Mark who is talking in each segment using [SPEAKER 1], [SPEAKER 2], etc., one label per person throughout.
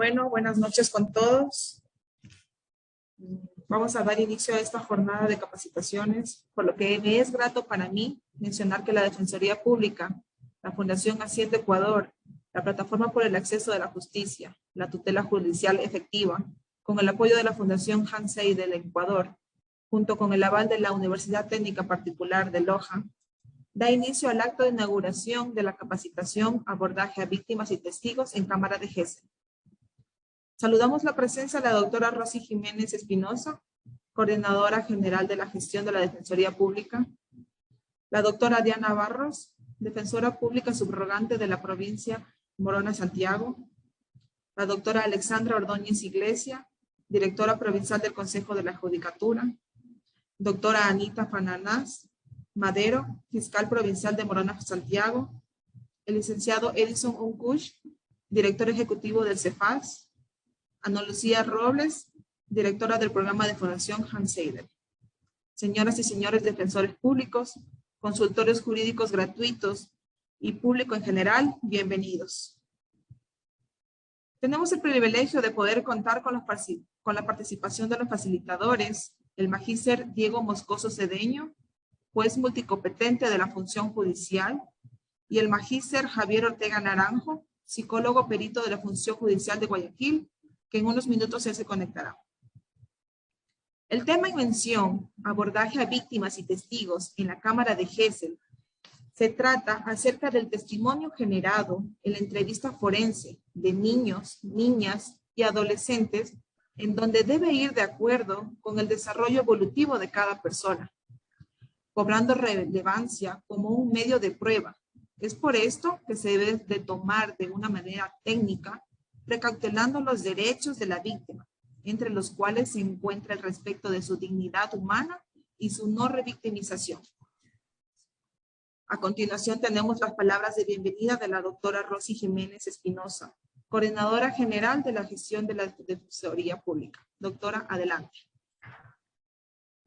[SPEAKER 1] Bueno, buenas noches con todos. Vamos a dar inicio a esta jornada de capacitaciones, por lo que me es grato para mí mencionar que la Defensoría Pública, la Fundación Hacienda Ecuador, la Plataforma por el Acceso de la Justicia, la Tutela Judicial Efectiva, con el apoyo de la Fundación Hans Seidel del Ecuador, junto con el aval de la Universidad Técnica Particular de Loja, da inicio al acto de inauguración de la capacitación Abordaje a Víctimas y Testigos en Cámara de Gesell. Saludamos la presencia de la doctora Rosy Jiménez Espinosa, coordinadora general de la gestión de la Defensoría Pública, la doctora Diana Barros, defensora pública subrogante de la provincia Morona Santiago, la doctora Alexandra Ordóñez Iglesia, directora provincial del Consejo de la Judicatura, doctora Anita Fananás Madero, fiscal provincial de Morona Santiago, el licenciado Edison Uncush, director ejecutivo del CEFAS, Ana Lucía Robles, directora del programa de Fundación Hans Seidel. Señoras y señores defensores públicos, consultores jurídicos gratuitos y público en general, bienvenidos. Tenemos el privilegio de poder contar con la participación de los facilitadores, el magíster Diego Moscoso Cedeño, juez multicompetente de la función judicial, y el magíster Javier Ortega Naranjo, psicólogo perito de la función judicial de Guayaquil, que en unos minutos él se conectará. El tema en mención, abordaje a víctimas y testigos en la Cámara de Gesell, se trata acerca del testimonio generado en la entrevista forense de niños, niñas y adolescentes, en donde debe ir de acuerdo con el desarrollo evolutivo de cada persona, cobrando relevancia como un medio de prueba. Es por esto que se debe de tomar de una manera técnica, recautelando los derechos de la víctima, entre los cuales se encuentra el respeto de su dignidad humana y su no revictimización. A continuación tenemos las palabras de bienvenida de la doctora Rosy Jiménez Espinosa, coordinadora general de la gestión de la Defensoría Pública. Doctora, adelante.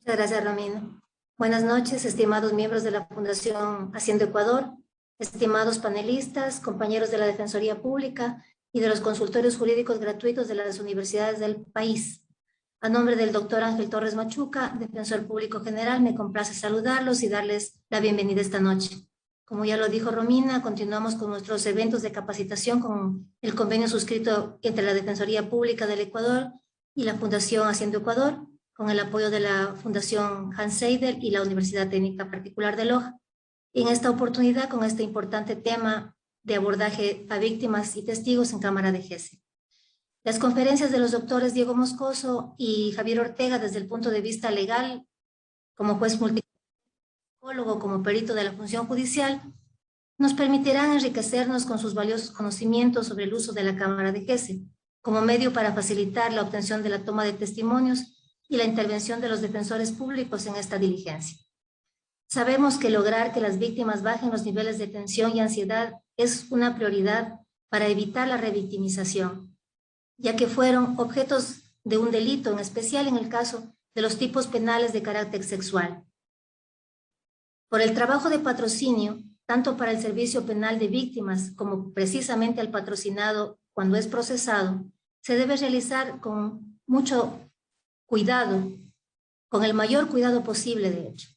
[SPEAKER 2] Muchas gracias, Romina. Buenas noches, estimados miembros de la Fundación Hacienda Ecuador, estimados panelistas, compañeros de la Defensoría Pública y de los consultorios jurídicos gratuitos de las universidades del país. A nombre del doctor Ángel Torres Machuca, defensor público general, me complace saludarlos y darles la bienvenida esta noche. Como ya lo dijo Romina, continuamos con nuestros eventos de capacitación con el convenio suscrito entre la Defensoría Pública del Ecuador y la Fundación Hacienda Ecuador, con el apoyo de la Fundación Hans Seidel y la Universidad Técnica Particular de Loja. En esta oportunidad, con este importante tema de abordaje a víctimas y testigos en Cámara de Gesell. Las conferencias de los doctores Diego Moscoso y Javier Ortega desde el punto de vista legal, como juez multipsicólogo, como perito de la función judicial, nos permitirán enriquecernos con sus valiosos conocimientos sobre el uso de la Cámara de Gesell, como medio para facilitar la obtención de la toma de testimonios y la intervención de los defensores públicos en esta diligencia. Sabemos que lograr que las víctimas bajen los niveles de tensión y ansiedad es una prioridad para evitar la revictimización, ya que fueron objetos de un delito, en especial en el caso de los tipos penales de carácter sexual. Por el trabajo de patrocinio, tanto para el servicio penal de víctimas como precisamente al patrocinado cuando es procesado, se debe realizar con mucho cuidado, con el mayor cuidado posible de hecho,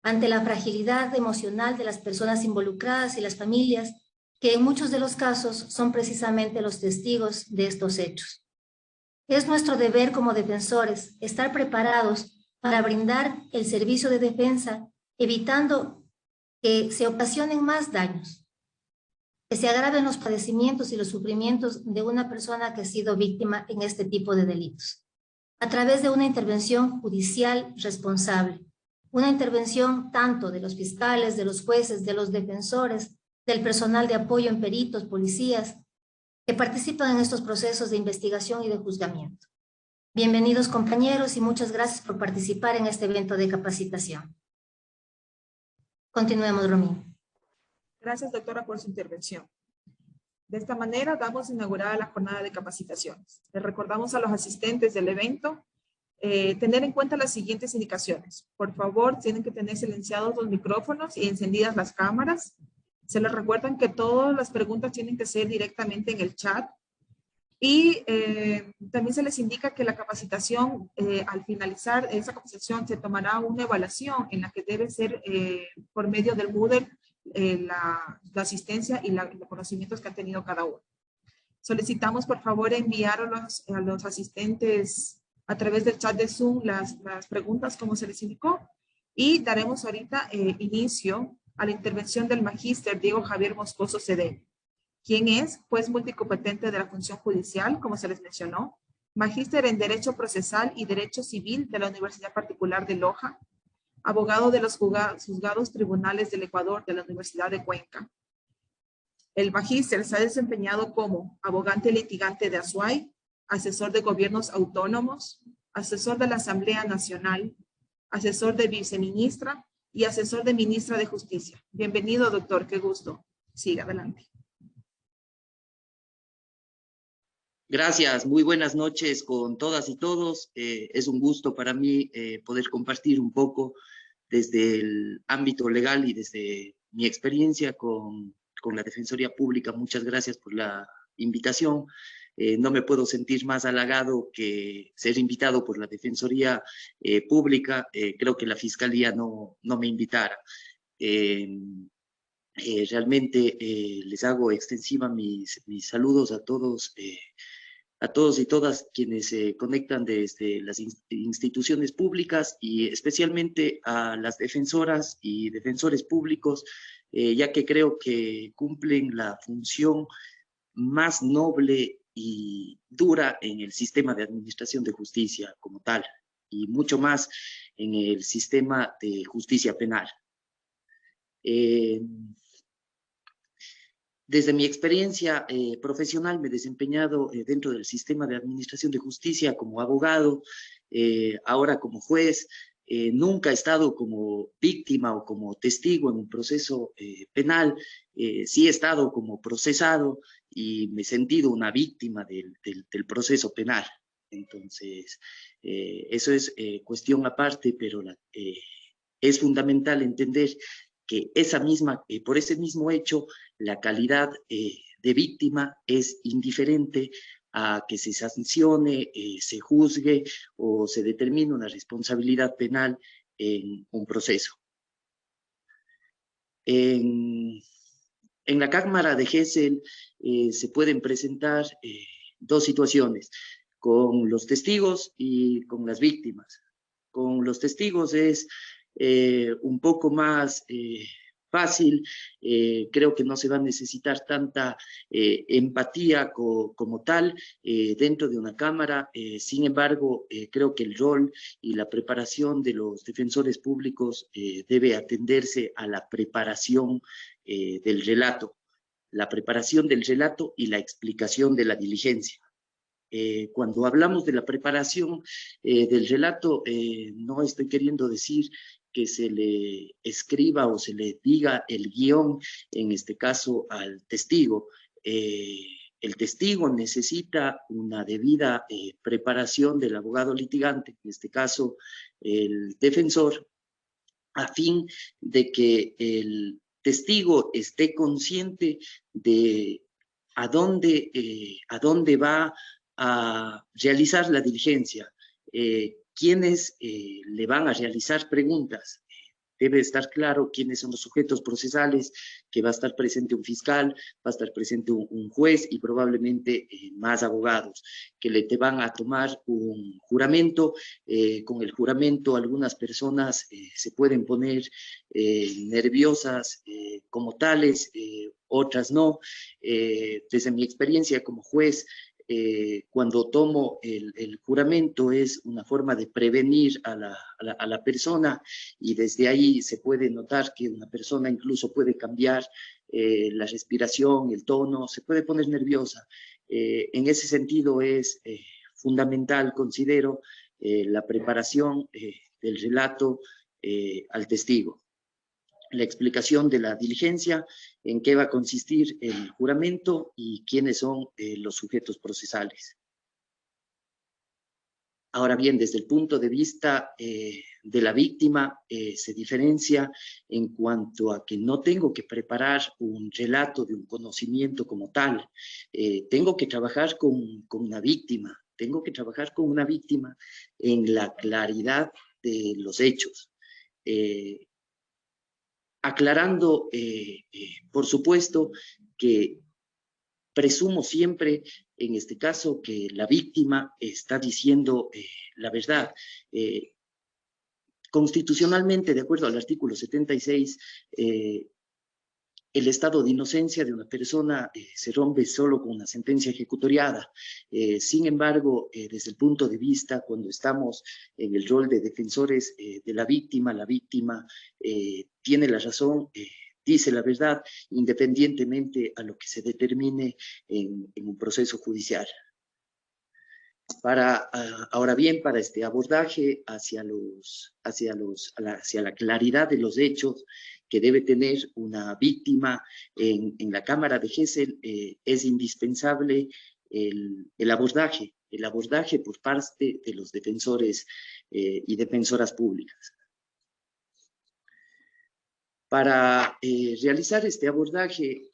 [SPEAKER 2] ante la fragilidad emocional de las personas involucradas y las familias, que en muchos de los casos son precisamente los testigos de estos hechos. Es nuestro deber como defensores estar preparados para brindar el servicio de defensa, evitando que se ocasionen más daños, que se agraven los padecimientos y los sufrimientos de una persona que ha sido víctima en este tipo de delitos, a través de una intervención judicial responsable, una intervención tanto de los fiscales, de los jueces, de los defensores, del personal de apoyo en peritos, policías, que participan en estos procesos de investigación y de juzgamiento. Bienvenidos compañeros y muchas gracias por participar en este evento de capacitación. Continuemos, Romina.
[SPEAKER 1] Gracias, doctora, por su intervención. De esta manera damos inaugurada la jornada de capacitaciones. Les recordamos a los asistentes del evento tener en cuenta las siguientes indicaciones. Por favor, tienen que tener silenciados los micrófonos y encendidas las cámaras. Se les recuerdan que todas las preguntas tienen que ser directamente en el chat. Y también se les indica que la capacitación, al finalizar esa capacitación, se tomará una evaluación en la que debe ser por medio del Moodle la asistencia y los conocimientos que ha tenido cada uno. Solicitamos, por favor, enviar a los asistentes a través del chat de Zoom las preguntas como se les indicó, y daremos ahorita inicio a la intervención del magíster Diego Javier Moscoso Cedeño, quien es juez multicompetente de la función judicial, como se les mencionó, magíster en Derecho Procesal y Derecho Civil de la Universidad Particular de Loja, abogado de los juzgados tribunales del Ecuador de la Universidad de Cuenca. El magíster se ha desempeñado como abogante litigante de Azuay, asesor de gobiernos autónomos, asesor de la Asamblea Nacional, asesor de viceministra y asesor de ministra de Justicia. Bienvenido, doctor, qué gusto. Siga adelante.
[SPEAKER 3] Gracias, muy buenas noches con todas y todos. Es un gusto para mí poder compartir un poco desde el ámbito legal y desde mi experiencia con la Defensoría Pública. Muchas gracias por la invitación. No me puedo sentir más halagado que ser invitado por la Defensoría Pública. Creo que la Fiscalía no me invitara. Realmente les hago extensiva mis saludos a todos y todas quienes se conectan desde las instituciones públicas y especialmente a las defensoras y defensores públicos, ya que creo que cumplen la función más noble y dura en el sistema de administración de justicia como tal, y mucho más en el sistema de justicia penal. Desde mi experiencia profesional me he desempeñado dentro del sistema de administración de justicia como abogado, ahora como juez. Nunca he estado como víctima o como testigo en un proceso penal. Sí he estado como procesado y me he sentido una víctima del proceso penal. Entonces, eso es cuestión aparte, pero es fundamental entender que por ese mismo hecho, la calidad de víctima es indiferente a que se sancione, se juzgue o se determine una responsabilidad penal en un proceso. En la Cámara de Gesell se pueden presentar dos situaciones, con los testigos y con las víctimas. Con los testigos es un poco más fácil, creo que no se va a necesitar tanta empatía como tal dentro de una cámara. Sin embargo, creo que el rol y la preparación de los defensores públicos debe atenderse a la preparación del relato, y la explicación de la diligencia. Cuando hablamos de la preparación del relato, no estoy queriendo decir que se le escriba o se le diga el guión, en este caso al testigo. El testigo necesita una debida preparación del abogado litigante, en este caso el defensor, a fin de que el testigo esté consciente de a dónde va a realizar la diligencia, quiénes le van a realizar preguntas. Debe estar claro quiénes son los sujetos procesales, que va a estar presente un fiscal, va a estar presente un juez y probablemente más abogados, que te van a tomar un juramento. Con el juramento algunas personas se pueden poner nerviosas como tales, otras no. Desde mi experiencia como juez, cuando tomo el juramento es una forma de prevenir a la persona, y desde ahí se puede notar que una persona incluso puede cambiar la respiración, el tono, se puede poner nerviosa. En ese sentido es fundamental, considero, la preparación del relato al testigo. La explicación de la diligencia, en qué va a consistir el juramento y quiénes son los sujetos procesales. Ahora bien, desde el punto de vista de la víctima se diferencia en cuanto a que no tengo que preparar un relato de un conocimiento como tal. Tengo que trabajar con una víctima, tengo que trabajar con una víctima en la claridad de los hechos. Aclarando, por supuesto, que presumo siempre, en este caso, que la víctima está diciendo la verdad. Constitucionalmente, de acuerdo al artículo 76, el estado de inocencia de una persona se rompe solo con una sentencia ejecutoriada. Sin embargo, desde el punto de vista, cuando estamos en el rol de defensores de la víctima tiene la razón, dice la verdad, independientemente a lo que se determine en un proceso judicial. Ahora bien, para este abordaje hacia la claridad de los hechos que debe tener una víctima en la Cámara de Gesell, es indispensable el abordaje por parte de los defensores y defensoras públicas. Para realizar este abordaje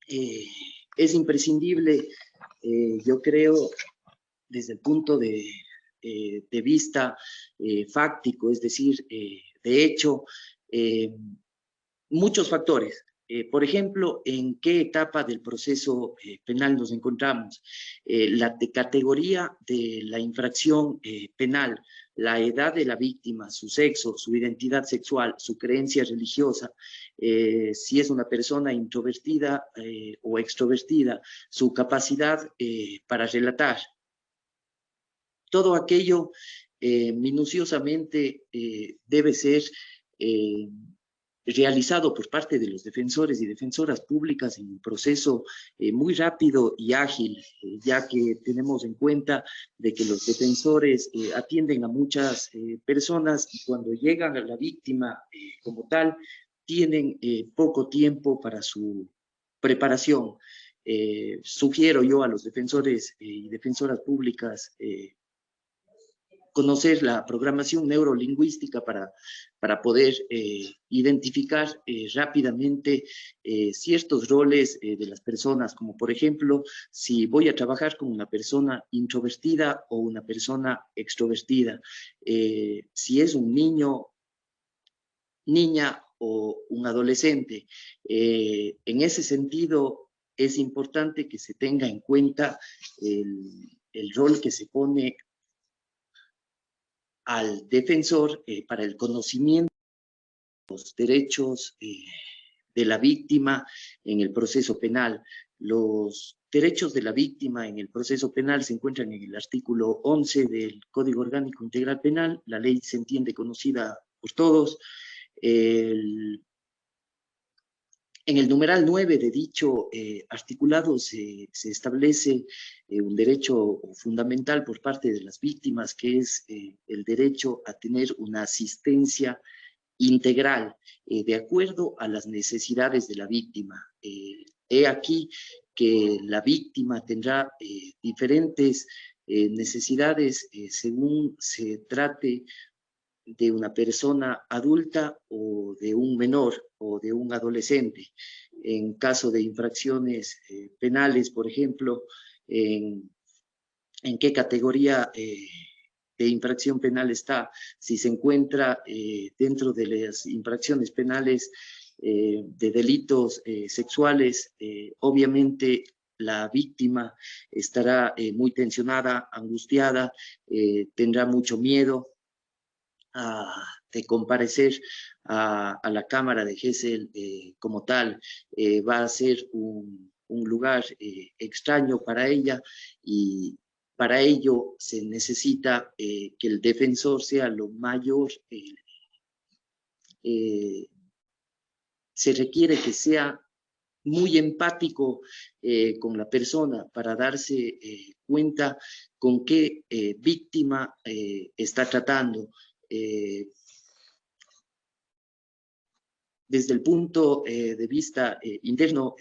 [SPEAKER 3] es imprescindible, yo creo, desde el punto de vista fáctico, es decir, de hecho, muchos factores. Por ejemplo, ¿en qué etapa del proceso penal nos encontramos? La categoría de la infracción penal, la edad de la víctima, su sexo, su identidad sexual, su creencia religiosa, si es una persona introvertida o extrovertida, su capacidad para relatar. Todo aquello minuciosamente debe ser realizado por parte de los defensores y defensoras públicas en un proceso muy rápido y ágil, ya que tenemos en cuenta de que los defensores atienden a muchas personas y cuando llegan a la víctima como tal, tienen poco tiempo para su preparación. Sugiero yo a los defensores y defensoras públicas conocer la programación neurolingüística para poder identificar rápidamente ciertos roles de las personas, como por ejemplo, si voy a trabajar con una persona introvertida o una persona extrovertida, si es un niño, niña o un adolescente. En ese sentido, es importante que se tenga en cuenta el rol que se pone al defensor para el conocimiento de los derechos de la víctima en el proceso penal. Los derechos de la víctima en el proceso penal se encuentran en el artículo 11 del Código Orgánico Integral Penal. La ley se entiende conocida por todos. En el numeral 9 de dicho articulado se establece un derecho fundamental por parte de las víctimas, que es el derecho a tener una asistencia integral de acuerdo a las necesidades de la víctima. He aquí que la víctima tendrá diferentes necesidades según se trate de una persona adulta o de un menor o de un adolescente. En caso de infracciones penales, por ejemplo, en qué categoría de infracción penal está, si se encuentra dentro de las infracciones penales de delitos sexuales, obviamente la víctima estará muy tensionada, angustiada, tendrá mucho miedo de comparecer a la Cámara de Gesell como tal. Va a ser un lugar extraño para ella y para ello se necesita que el defensor sea lo mayor, se requiere que sea muy empático con la persona para darse cuenta con qué víctima está tratando. Desde el punto de vista interno,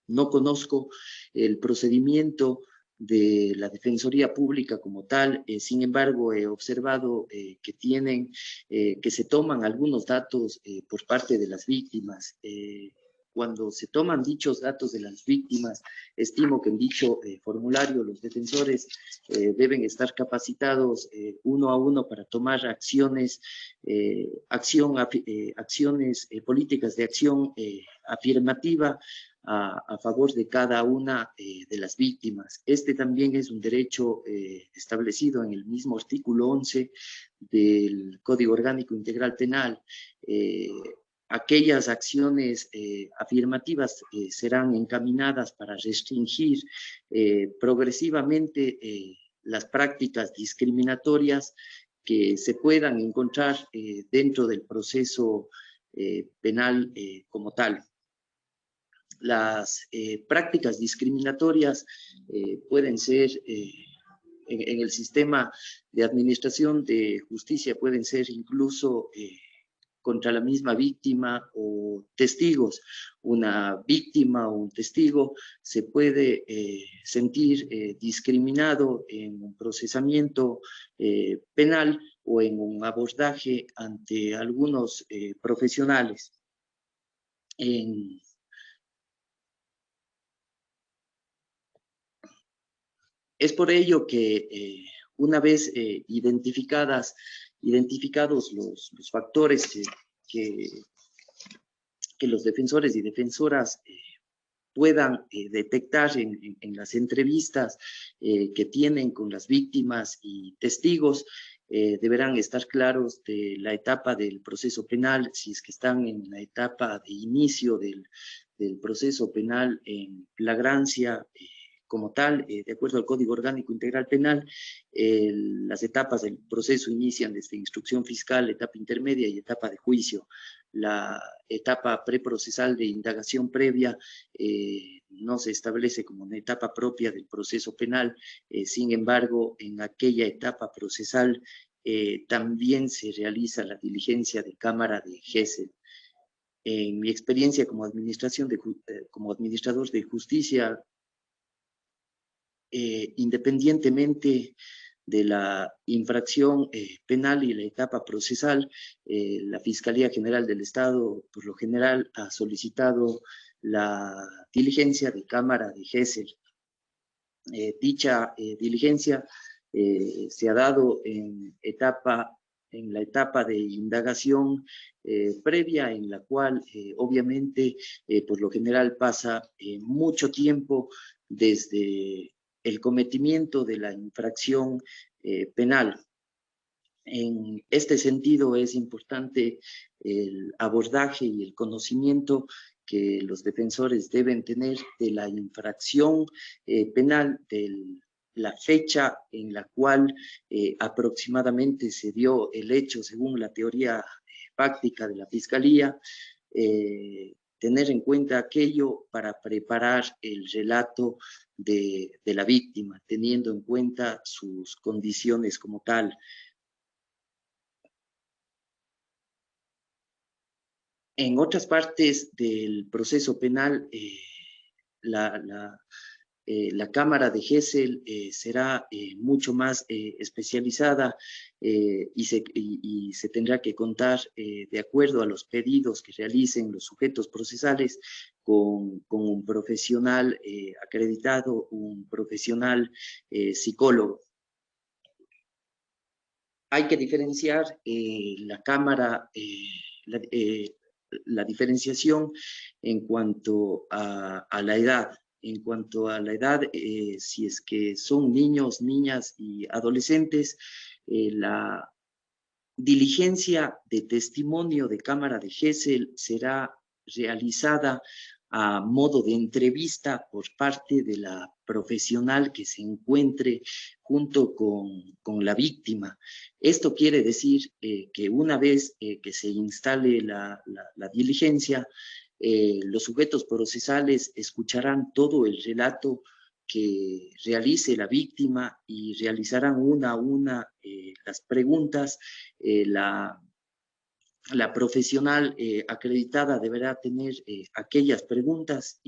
[SPEAKER 3] no conozco el procedimiento de la Defensoría Pública como tal. Sin embargo, he observado que se toman algunos datos por parte de las víctimas. Cuando se toman dichos datos de las víctimas, estimo que en dicho formulario los defensores deben estar capacitados uno a uno para tomar acciones, políticas de acción afirmativa a favor de cada una de las víctimas. Este también es un derecho establecido en el mismo artículo 11 del Código Orgánico Integral Penal. Aquellas acciones afirmativas serán encaminadas para restringir progresivamente las prácticas discriminatorias que se puedan encontrar dentro del proceso penal como tal. Las prácticas discriminatorias pueden ser, en el sistema de administración de justicia, pueden ser incluso contra la misma víctima o testigos. Una víctima o un testigo se puede sentir discriminado en un procesamiento penal o en un abordaje ante algunos profesionales. Es por ello que una vez identificados los factores que los defensores y defensoras puedan detectar en las entrevistas que tienen con las víctimas y testigos, deberán estar claros de la etapa del proceso penal. Si es que están en la etapa de inicio del proceso penal en flagrancia, como tal, de acuerdo al Código Orgánico Integral Penal, las etapas del proceso inician desde instrucción fiscal, etapa intermedia y etapa de juicio. La etapa preprocesal de indagación previa no se establece como una etapa propia del proceso penal. Sin embargo, en aquella etapa procesal también se realiza la diligencia de cámara de Gesell. En mi experiencia como administrador de justicia, independientemente de la infracción penal y la etapa procesal, la Fiscalía General del Estado por lo general ha solicitado la diligencia de cámara de Gesell. Dicha diligencia se ha dado en la etapa de indagación previa, en la cual obviamente por lo general pasa mucho tiempo desde el cometimiento de la infracción penal. En este sentido es importante el abordaje y el conocimiento que los defensores deben tener de la infracción penal, de la fecha en la cual aproximadamente se dio el hecho según la teoría fáctica de la Fiscalía, tener en cuenta aquello para preparar el relato de la víctima, teniendo en cuenta sus condiciones como tal. En otras partes del proceso penal, la Cámara de Gesell será mucho más especializada y se tendrá que contar, de acuerdo a los pedidos que realicen los sujetos procesales, con un profesional acreditado, un profesional psicólogo. Hay que diferenciar la Cámara, la diferenciación en cuanto a la edad. En cuanto a la edad, si es que son niños, niñas y adolescentes, la diligencia de testimonio de cámara de Gesell será realizada a modo de entrevista por parte de la profesional que se encuentre junto con la víctima. Esto quiere decir que una vez que se instale la diligencia, los sujetos procesales escucharán todo el relato que realice la víctima y realizarán una a una las preguntas. La la profesional acreditada deberá tener aquellas preguntas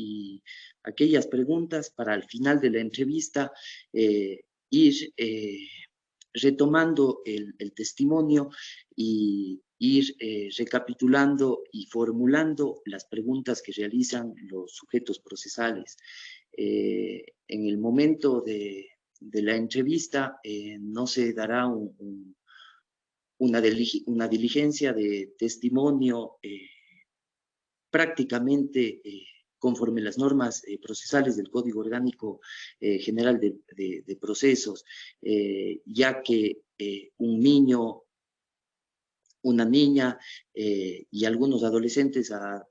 [SPEAKER 3] para al final de la entrevista ir retomando el testimonio y ir recapitulando y formulando las preguntas que realizan los sujetos procesales. En el momento de la entrevista no se dará una diligencia de testimonio prácticamente conforme las normas procesales del Código Orgánico General de Procesos, ya que un niño, una niña y algunos adolescentes a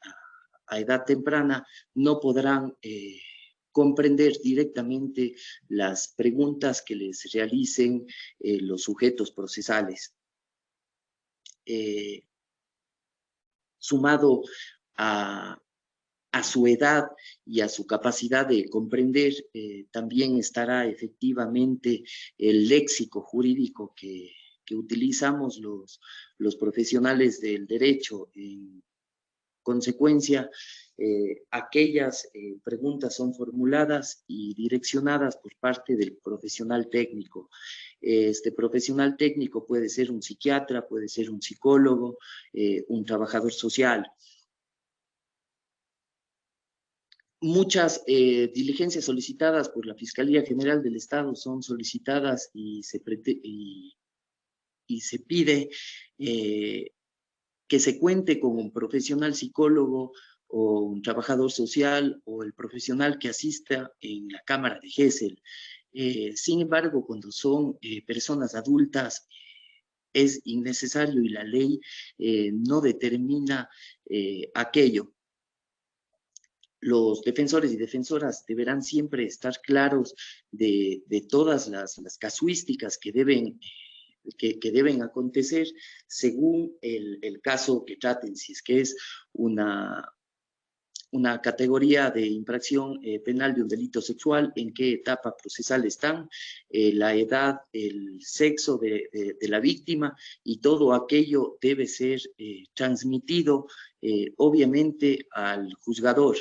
[SPEAKER 3] edad temprana no podrán comprender directamente las preguntas que les realicen los sujetos procesales. Sumado a su edad y a su capacidad de comprender, también estará efectivamente el léxico jurídico que utilizamos los profesionales del derecho. En consecuencia, aquellas preguntas son formuladas y direccionadas por parte del profesional técnico. Este profesional técnico puede ser un psiquiatra, puede ser un psicólogo, un trabajador social. Muchas diligencias solicitadas por la Fiscalía General del Estado son solicitadas y se pide que se cuente con un profesional psicólogo o un trabajador social o el profesional que asista en la Cámara de Gesell. Sin embargo, cuando son personas adultas, es innecesario y la ley no determina aquello. Los defensores y defensoras deberán siempre estar claros de todas las casuísticas que deben acontecer según el caso que traten. Si es que es una categoría de infracción penal de un delito sexual, en qué etapa procesal están, la edad, el sexo de la víctima, y todo aquello debe ser transmitido obviamente al juzgador.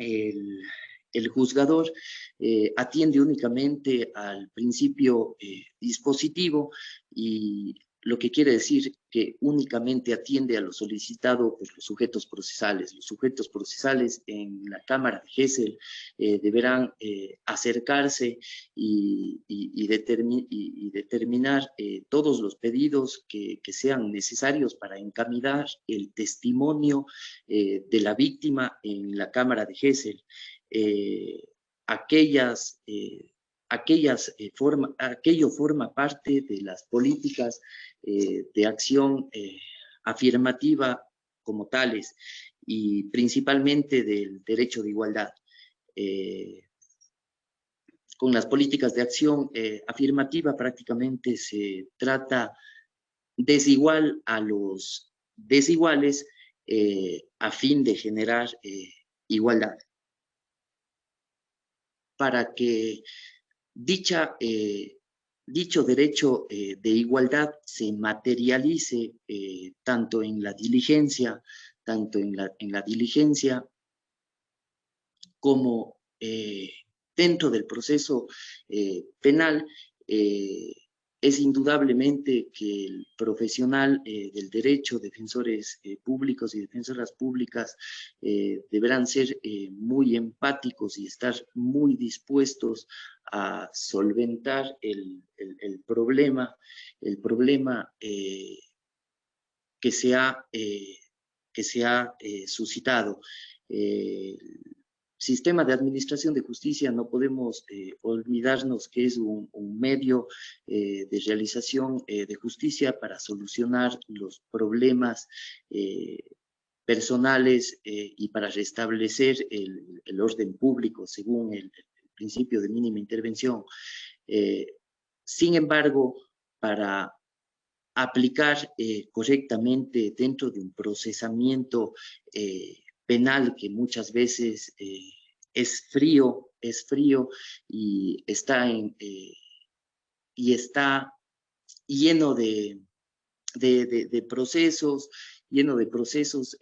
[SPEAKER 3] El juzgador atiende únicamente al principio dispositivo, y lo que quiere decir que únicamente atiende a lo solicitado por los sujetos procesales. Los sujetos procesales en la Cámara de Gesell deberán acercarse y determinar todos los pedidos que sean necesarios para encaminar el testimonio de la víctima en la Cámara de Gesell. Aquello forma parte de las políticas de acción afirmativa como tales, y principalmente del derecho de igualdad. Con las políticas de acción afirmativa prácticamente se trata desigual a los desiguales a fin de generar igualdad. Para que dicho derecho de igualdad se materialice tanto en la diligencia como dentro del proceso penal, es indudablemente que el profesional del derecho, defensores públicos y defensoras públicas, deberán ser muy empáticos y estar muy dispuestos a solventar el problema que se ha suscitado. Sistema de administración de justicia, no podemos olvidarnos que es un medio de realización de justicia para solucionar los problemas personales y para restablecer el orden público según el principio de mínima intervención. Sin embargo, para aplicar correctamente dentro de un procesamiento penal que muchas veces es frío y está lleno de de procesos, lleno de procesos.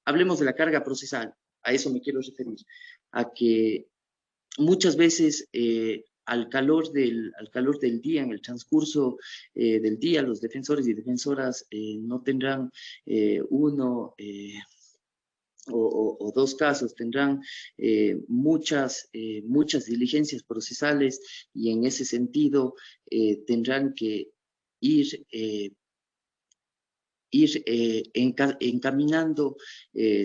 [SPEAKER 3] Hablemos de la carga procesal, a eso me quiero referir, a que muchas veces al calor del día, en el transcurso del día, los defensores y defensoras no tendrán uno o dos casos, tendrán muchas diligencias procesales y en ese sentido tendrán que ir encaminando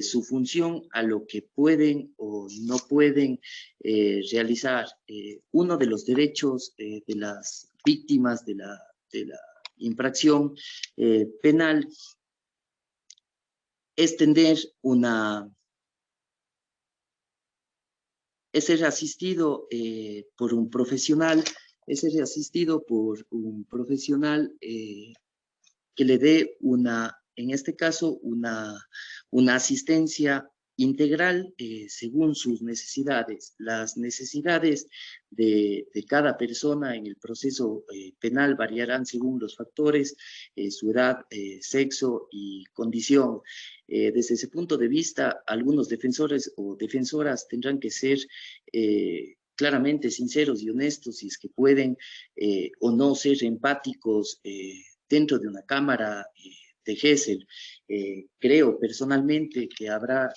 [SPEAKER 3] su función a lo que pueden o no pueden realizar. Uno de los derechos de las víctimas de la infracción penal es tener es ser asistido por un profesional, es ser asistido por un profesional que le dé en este caso, una asistencia integral según sus necesidades. Las necesidades de cada persona en el proceso penal variarán según los factores, su edad, sexo y condición. Desde ese punto de vista, algunos defensores o defensoras tendrán que ser claramente sinceros y honestos si es que pueden o no ser empáticos dentro de una cámara de Gesell. Creo personalmente que habrá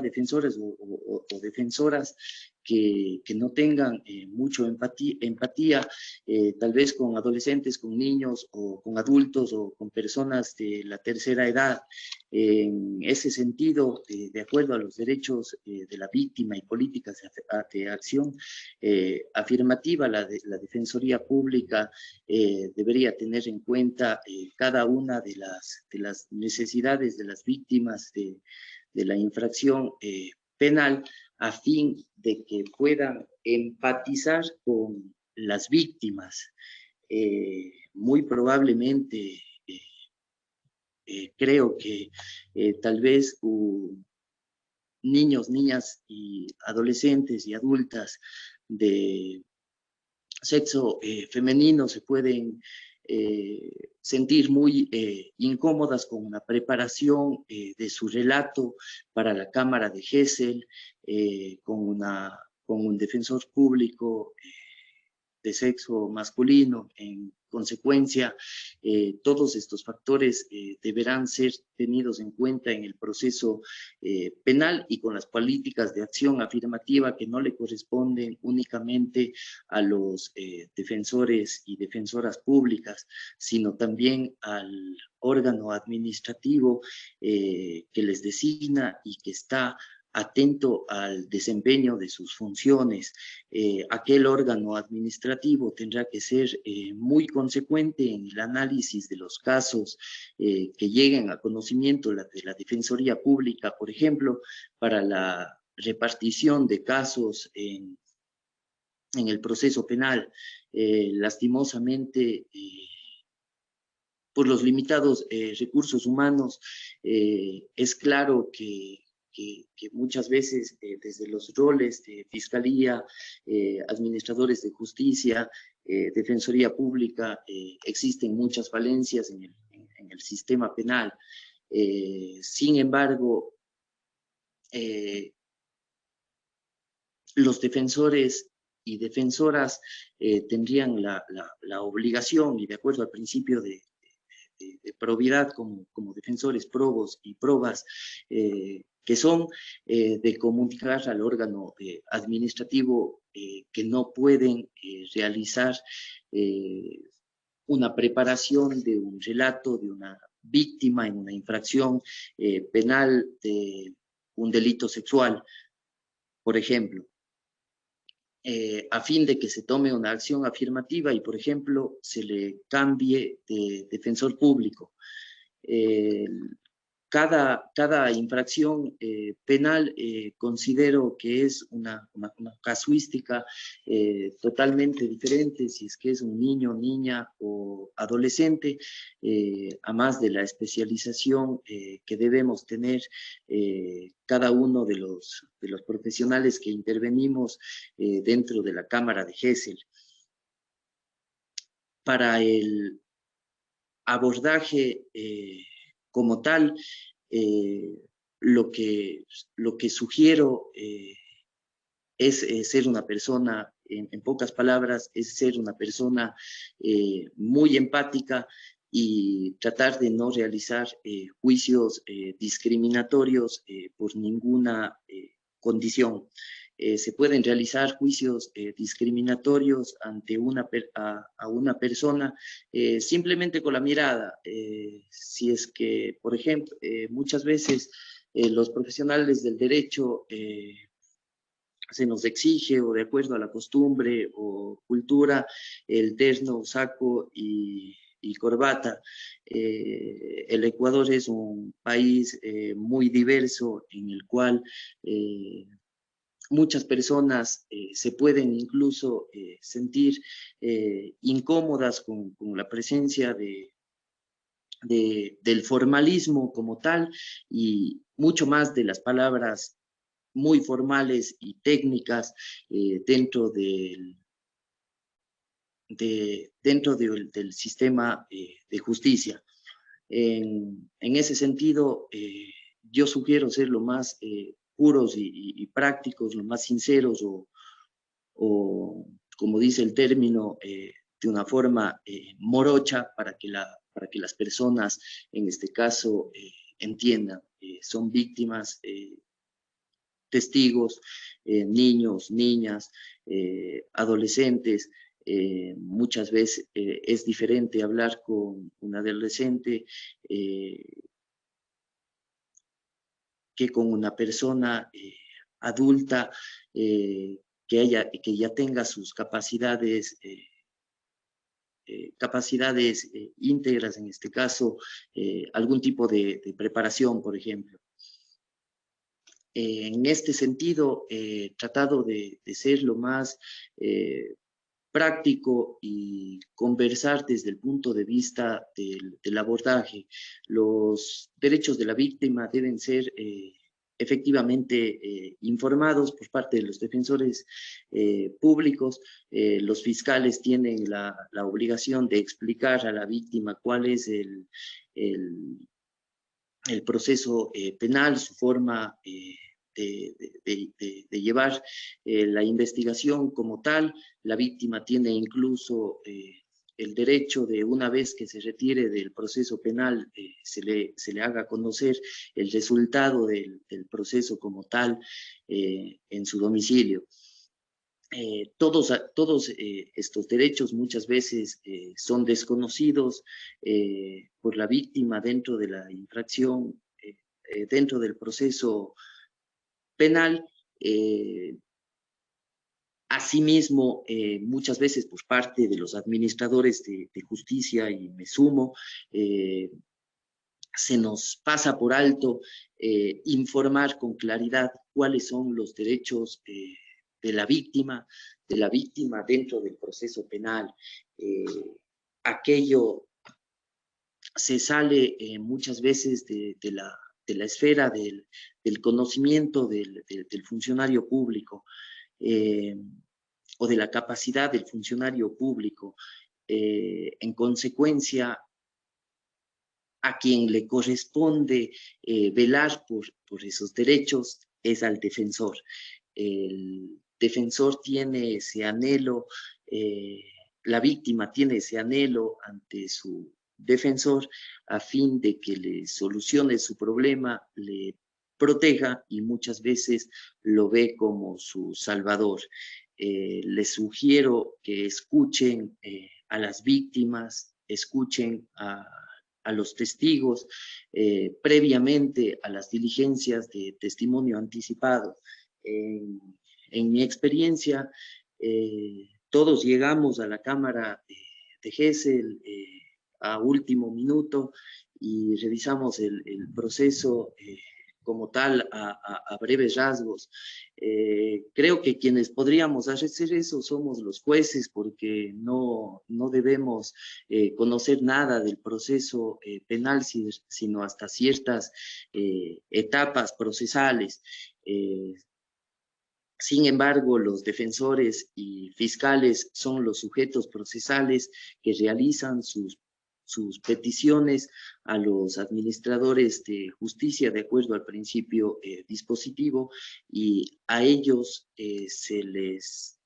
[SPEAKER 3] defensores o defensoras que no tengan mucho empatía tal vez con adolescentes, con niños o con adultos o con personas de la tercera edad. En ese sentido, de acuerdo a los derechos de la víctima y políticas de acción afirmativa, la Defensoría Pública debería tener en cuenta cada una de las necesidades de las víctimas de la infracción penal a fin de que puedan empatizar con las víctimas. Muy probablemente creo que tal vez niños, niñas y adolescentes y adultas de sexo femenino se pueden sentir muy incómodas con una preparación de su relato para la Cámara de Gesell, con un defensor público de sexo masculino. En consecuencia, todos estos factores deberán ser tenidos en cuenta en el proceso penal y con las políticas de acción afirmativa que no le corresponden únicamente a los defensores y defensoras públicas, sino también al órgano administrativo que les designa y que está atento al desempeño de sus funciones. Aquel órgano administrativo tendrá que ser muy consecuente en el análisis de los casos que lleguen a conocimiento de la Defensoría Pública, por ejemplo, para la repartición de casos en el proceso penal. Lastimosamente, por los limitados recursos humanos, es claro que muchas veces desde los roles de fiscalía, administradores de justicia, defensoría pública, existen muchas falencias en el sistema penal. Sin embargo, los defensores y defensoras tendrían la obligación, y de acuerdo al principio de probidad como defensores probos y probas, que son de comunicar al órgano administrativo que no pueden realizar una preparación de un relato de una víctima en una infracción penal de un delito sexual, por ejemplo. A fin de que se tome una acción afirmativa y, por ejemplo, se le cambie de defensor público. Cada infracción penal considero que es una casuística totalmente diferente, si es que es un niño, niña o adolescente, a más de la especialización que debemos tener cada uno de los profesionales que intervenimos dentro de la Cámara de Gesell. Para el abordaje como tal, lo que sugiero es ser una persona, en pocas palabras, es ser una persona muy empática y tratar de no realizar juicios discriminatorios por ninguna condición. Se pueden realizar juicios discriminatorios ante a una persona simplemente con la mirada. Si es que, por ejemplo, muchas veces los profesionales del derecho se nos exige, o de acuerdo a la costumbre o cultura, el terno, saco y corbata. El Ecuador es un país muy diverso en el cual muchas personas se pueden incluso sentir incómodas con la presencia del formalismo como tal, y mucho más de las palabras muy formales y técnicas dentro del sistema de justicia. En ese sentido, yo sugiero ser lo más puros y prácticos, lo más sinceros, o como dice el término, de una forma morocha, para que las personas, en este caso, entiendan. Son víctimas, testigos, niños, niñas, adolescentes. Muchas veces es diferente hablar con un adolescente que con una persona adulta que ya tenga sus capacidades íntegras, en este caso, algún tipo de preparación, por ejemplo. En este sentido, tratado de ser lo más práctico y conversar desde el punto de vista del abordaje. Los derechos de la víctima deben ser efectivamente informados por parte de los defensores públicos. Los fiscales tienen la obligación de explicar a la víctima cuál es el proceso penal, su forma de llevar la investigación como tal. La víctima tiene incluso el derecho de, una vez que se retire del proceso penal, se le haga conocer el resultado del proceso como tal en su domicilio. Todos estos derechos muchas veces son desconocidos por la víctima dentro de la infracción, dentro del proceso penal. Asimismo, muchas veces por parte de los administradores de justicia, y me sumo, se nos pasa por alto informar con claridad cuáles son los derechos de la víctima dentro del proceso penal. Aquello se sale muchas veces de la esfera del conocimiento del funcionario público, o de la capacidad del funcionario público. En consecuencia, a quien le corresponde velar por esos derechos es al defensor. El defensor tiene ese anhelo, la víctima tiene ese anhelo ante su defensor a fin de que le solucione su problema, le proteja, y muchas veces lo ve como su salvador. Les sugiero que escuchen a las víctimas, escuchen a los testigos previamente a las diligencias de testimonio anticipado. En mi experiencia, todos llegamos a la Cámara de Gesell a último minuto y revisamos el proceso como tal a breves rasgos. Creo que quienes podríamos hacer eso somos los jueces, porque no debemos conocer nada del proceso penal, sino hasta ciertas etapas procesales. Sin embargo, los defensores y fiscales son los sujetos procesales que realizan sus sus peticiones a los administradores de justicia de acuerdo al principio dispositivo, y a ellos se les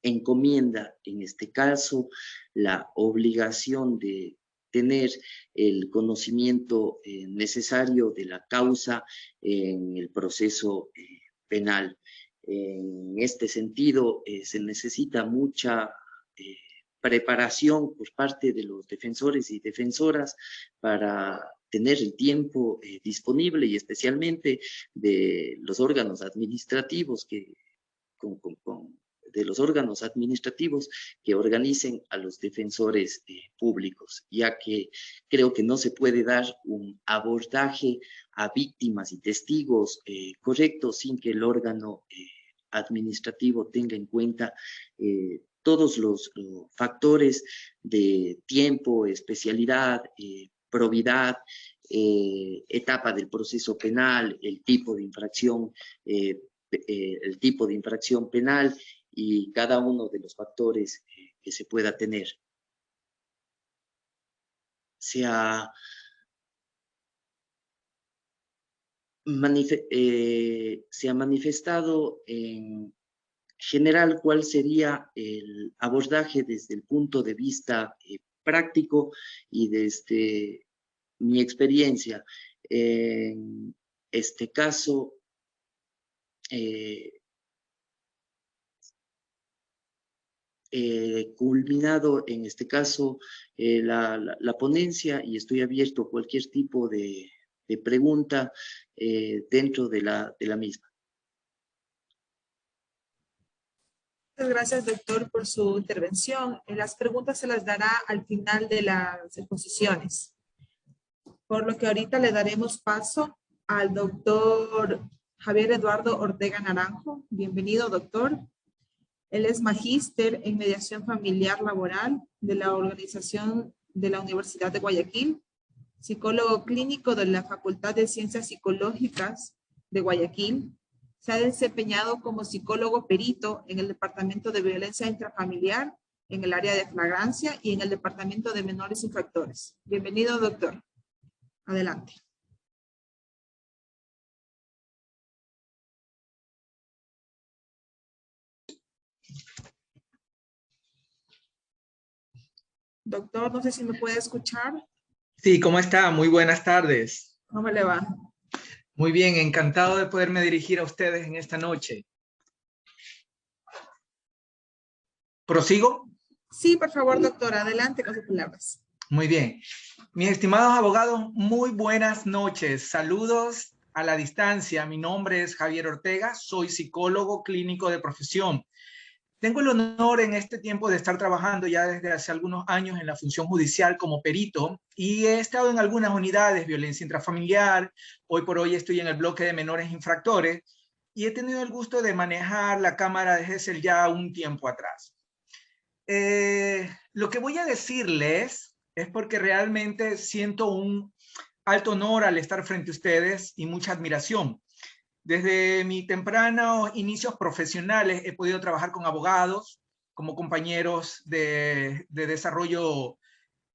[SPEAKER 3] encomienda, en este caso, la obligación de tener el conocimiento necesario de la causa en el proceso penal. En este sentido, se necesita mucha preparación por parte de los defensores y defensoras para tener el tiempo disponible, y especialmente de los órganos administrativos de los órganos administrativos que organicen a los defensores públicos, ya que creo que no se puede dar un abordaje a víctimas y testigos correcto sin que el órgano administrativo tenga en cuenta todos los factores de tiempo, especialidad, probidad, etapa del proceso penal, el tipo de infracción penal y cada uno de los factores que se pueda tener. Se ha manifestado en general cuál sería el abordaje desde el punto de vista práctico y desde mi experiencia. En este caso, culminado en este caso la ponencia, y estoy abierto a cualquier tipo de pregunta dentro de la misma.
[SPEAKER 1] Muchas gracias, doctor, por su intervención. Las preguntas se las dará al final de las exposiciones. Por lo que ahorita le daremos paso al doctor Javier Eduardo Ortega Naranjo. Bienvenido, doctor. Él es magíster en mediación familiar laboral de la Organización de la Universidad de Guayaquil, psicólogo clínico de la Facultad de Ciencias Psicológicas de Guayaquil. Se ha desempeñado como psicólogo perito en el Departamento de Violencia Intrafamiliar, en el área de flagrancia y en el Departamento de Menores Infractores. Bienvenido, doctor. Adelante. Doctor, no sé si me puede escuchar.
[SPEAKER 4] Sí, ¿cómo está? Muy buenas tardes.
[SPEAKER 1] ¿Cómo le va?
[SPEAKER 4] Muy bien, encantado de poderme dirigir a ustedes en esta noche. ¿Prosigo?
[SPEAKER 1] Sí, por favor, doctor, adelante con sus palabras.
[SPEAKER 4] Muy bien. Mis estimados abogados, muy buenas noches. Saludos a la distancia. Mi nombre es Javier Ortega, soy psicólogo clínico de profesión. Tengo el honor en este tiempo de estar trabajando ya desde hace algunos años en la función judicial como perito, y he estado en algunas unidades, violencia intrafamiliar. Hoy por hoy estoy en el bloque de menores infractores y he tenido el gusto de manejar la Cámara de Gesell ya un tiempo atrás. Lo que voy a decirles es porque realmente siento un alto honor al estar frente a ustedes y mucha admiración. Desde mis tempranos inicios profesionales he podido trabajar con abogados, como compañeros de desarrollo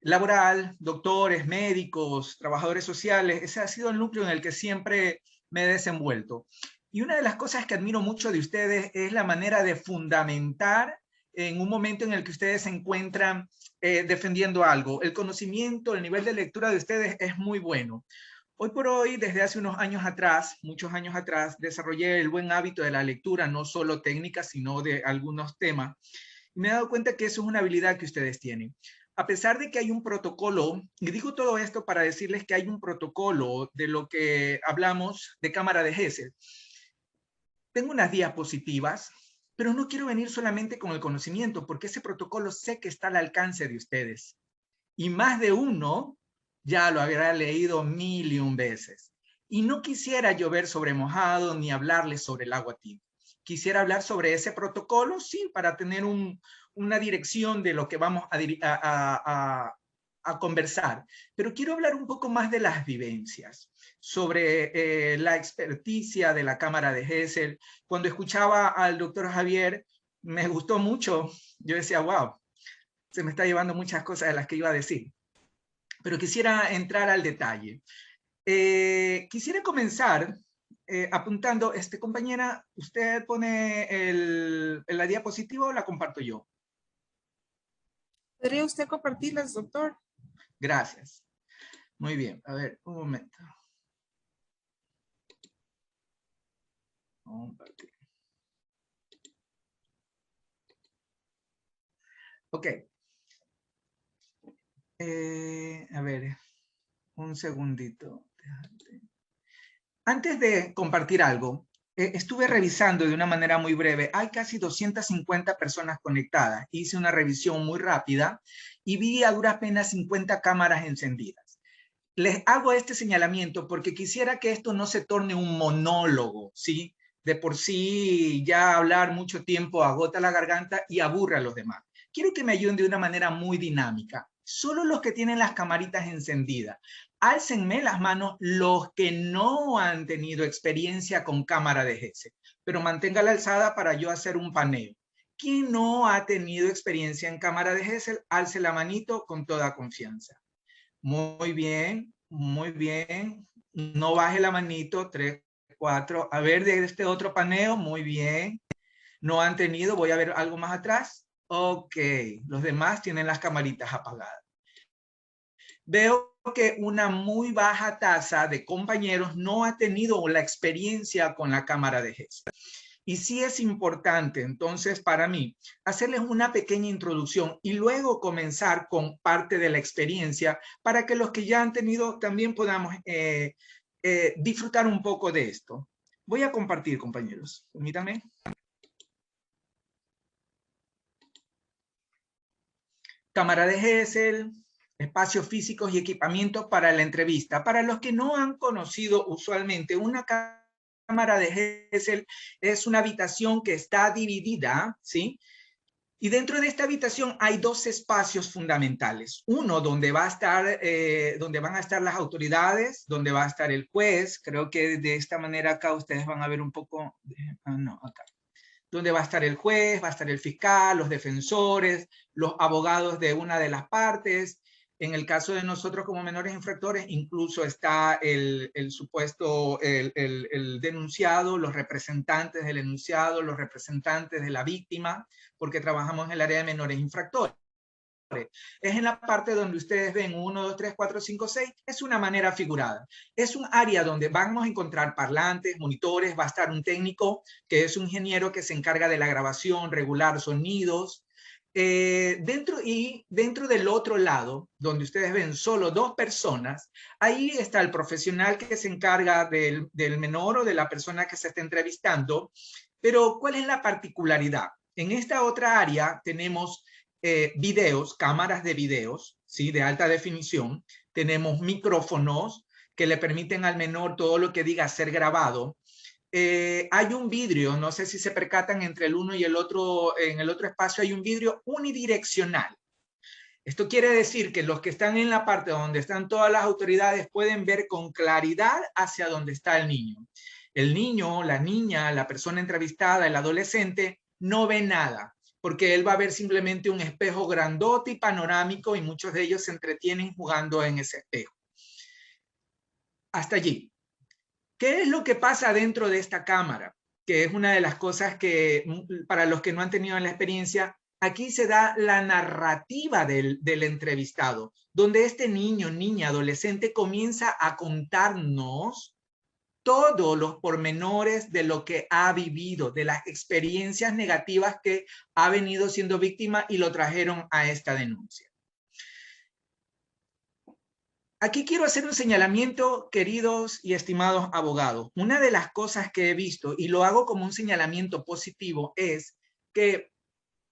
[SPEAKER 4] laboral, doctores, médicos, trabajadores sociales. Ese ha sido el núcleo en el que siempre me he desenvuelto. Y una de las cosas que admiro mucho de ustedes es la manera de fundamentar en un momento en el que ustedes se encuentran defendiendo algo. El conocimiento, el nivel de lectura de ustedes es muy bueno. Hoy por hoy, desde hace unos años atrás, muchos años atrás, desarrollé el buen hábito de la lectura, no solo técnica, sino de algunos temas. Y me he dado cuenta que eso es una habilidad que ustedes tienen. A pesar de que hay un protocolo, y digo todo esto para decirles que hay un protocolo de lo que hablamos de Cámara de Gesell. Tengo unas diapositivas, pero no quiero venir solamente con el conocimiento, porque ese protocolo sé que está al alcance de ustedes. Y más de uno ya lo habrá leído 1000 veces. Y no quisiera llover sobre mojado ni hablarles sobre el agua tibia. Quisiera hablar sobre ese protocolo, sí, para tener una dirección de lo que vamos a conversar. Pero quiero hablar un poco más de las vivencias, sobre la experticia de la Cámara de Gesell. Cuando escuchaba al doctor Javier, me gustó mucho. Yo decía, wow. se me está llevando muchas cosas de las que iba a decir. Pero quisiera entrar al detalle. Quisiera comenzar apuntando, compañera, ¿usted pone la diapositiva o la comparto yo?
[SPEAKER 1] ¿Podría usted compartirlas, doctor?
[SPEAKER 4] Gracias. Muy bien. A ver, un momento. Compartir. Ok. A ver, un segundito. Antes de compartir algo, estuve revisando de una manera muy breve. Hay casi 250 personas conectadas. Hice una revisión muy rápida y vi a duras penas 50 cámaras encendidas. Les hago este señalamiento porque quisiera que esto no se torne un monólogo, ¿sí? De por sí ya hablar mucho tiempo agota la garganta y aburre a los demás. Quiero que me ayuden de una manera muy dinámica. Solo los que tienen las camaritas encendidas. Álcenme las manos los que no han tenido experiencia con cámara de GESEL, pero mantenga la alzada para yo hacer un paneo. ¿Quién no ha tenido experiencia en cámara de GESEL? Alce la manito con toda confianza. Muy bien, muy bien. No baje la manito, 3, 4. A ver, de este otro paneo, muy bien. No han tenido, voy a ver algo más atrás. Ok, los demás tienen las camaritas apagadas. Veo que una muy baja tasa de compañeros no ha tenido la experiencia con la cámara de GESEL. Y sí es importante, entonces, para mí, hacerles una pequeña introducción y luego comenzar con parte de la experiencia para que los que ya han tenido también podamos disfrutar un poco de esto. Voy a compartir, compañeros. Permítanme. Cámara de GESEL, espacios físicos y equipamientos para la entrevista. Para los que no han conocido usualmente una cámara de GESEL, es una habitación que está dividida, ¿sí? Y dentro de esta habitación hay dos espacios fundamentales. Uno donde va a estar, donde van a estar las autoridades, donde va a estar el juez. Creo que de esta manera acá ustedes van a ver un poco, no, acá. Donde va a estar el juez, va a estar el fiscal, los defensores, los abogados de una de las partes. En el caso de nosotros como menores infractores, incluso está el supuesto, el denunciado, los representantes del enunciado, los representantes de la víctima, porque trabajamos en el área de menores infractores. Es en la parte donde ustedes ven 1, 2, 3, 4, 5, 6, es una manera figurada. Es un área donde vamos a encontrar parlantes, monitores, va a estar un técnico que es un ingeniero que se encarga de la grabación, regular sonidos. Dentro del otro lado, donde ustedes ven solo 2 personas, ahí está el profesional que se encarga del menor o de la persona que se está entrevistando. Pero, ¿cuál es la particularidad? En esta otra área tenemos videos, cámaras de videos, ¿sí? De alta definición. Tenemos micrófonos que le permiten al menor todo lo que diga ser grabado. Hay un vidrio, no sé si se percatan entre el uno y el otro, en el otro espacio hay un vidrio unidireccional. Esto quiere decir que los que están en la parte donde están todas las autoridades pueden ver con claridad hacia dónde está el niño. El niño, la niña, la persona entrevistada, el adolescente, no ve nada, porque él va a ver simplemente un espejo grandote y panorámico y muchos de ellos se entretienen jugando en ese espejo. Hasta allí. ¿Qué es lo que pasa dentro de esta cámara? Que es una de las cosas que, para los que no han tenido la experiencia, aquí se da la narrativa del entrevistado, donde este niño, niña, adolescente comienza a contarnos todos los pormenores de lo que ha vivido, de las experiencias negativas que ha venido siendo víctima y lo trajeron a esta denuncia. Aquí quiero hacer un señalamiento, queridos y estimados abogados. Una de las cosas que he visto, y lo hago como un señalamiento positivo, es que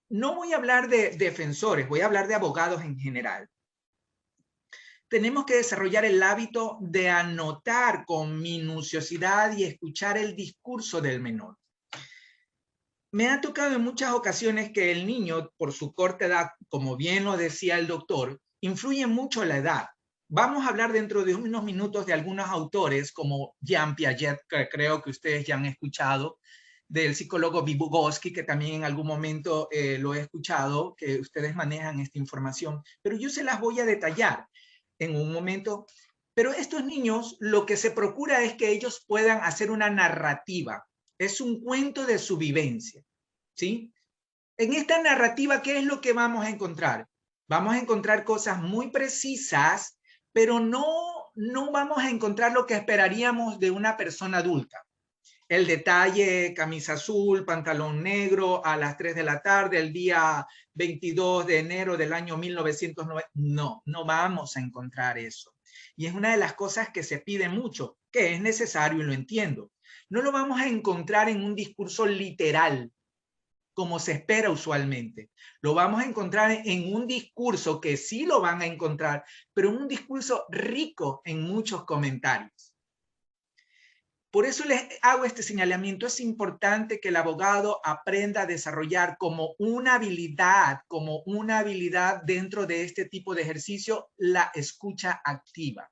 [SPEAKER 4] no voy a hablar de defensores, voy a hablar de abogados en general. Tenemos que desarrollar el hábito de anotar con minuciosidad y escuchar el discurso del menor. Me ha tocado en muchas ocasiones que el niño, por su corta edad, como bien lo decía el doctor, influye mucho la edad. Vamos a hablar dentro de unos minutos de algunos autores como Jean Piaget, que creo que ustedes ya han escuchado, del psicólogo Vygotsky, que también en algún momento lo he escuchado, que ustedes manejan esta información, pero yo se las voy a detallar en un momento. Pero estos niños, lo que se procura es que ellos puedan hacer una narrativa. Es un cuento de su vivencia, ¿sí? En esta narrativa, ¿qué es lo que vamos a encontrar? Vamos a encontrar cosas muy precisas, pero no vamos a encontrar lo que esperaríamos de una persona adulta. El detalle, camisa azul, pantalón negro, a las 3 de la tarde, el día 22 de enero del año 1990. No vamos a encontrar eso. Y es una de las cosas que se pide mucho, que es necesario y lo entiendo. No lo vamos a encontrar en un discurso literal, como se espera usualmente. Lo vamos a encontrar en un discurso que sí lo van a encontrar, pero en un discurso rico en muchos comentarios. Por eso les hago este señalamiento. Es importante que el abogado aprenda a desarrollar como una habilidad dentro de este tipo de ejercicio, la escucha activa.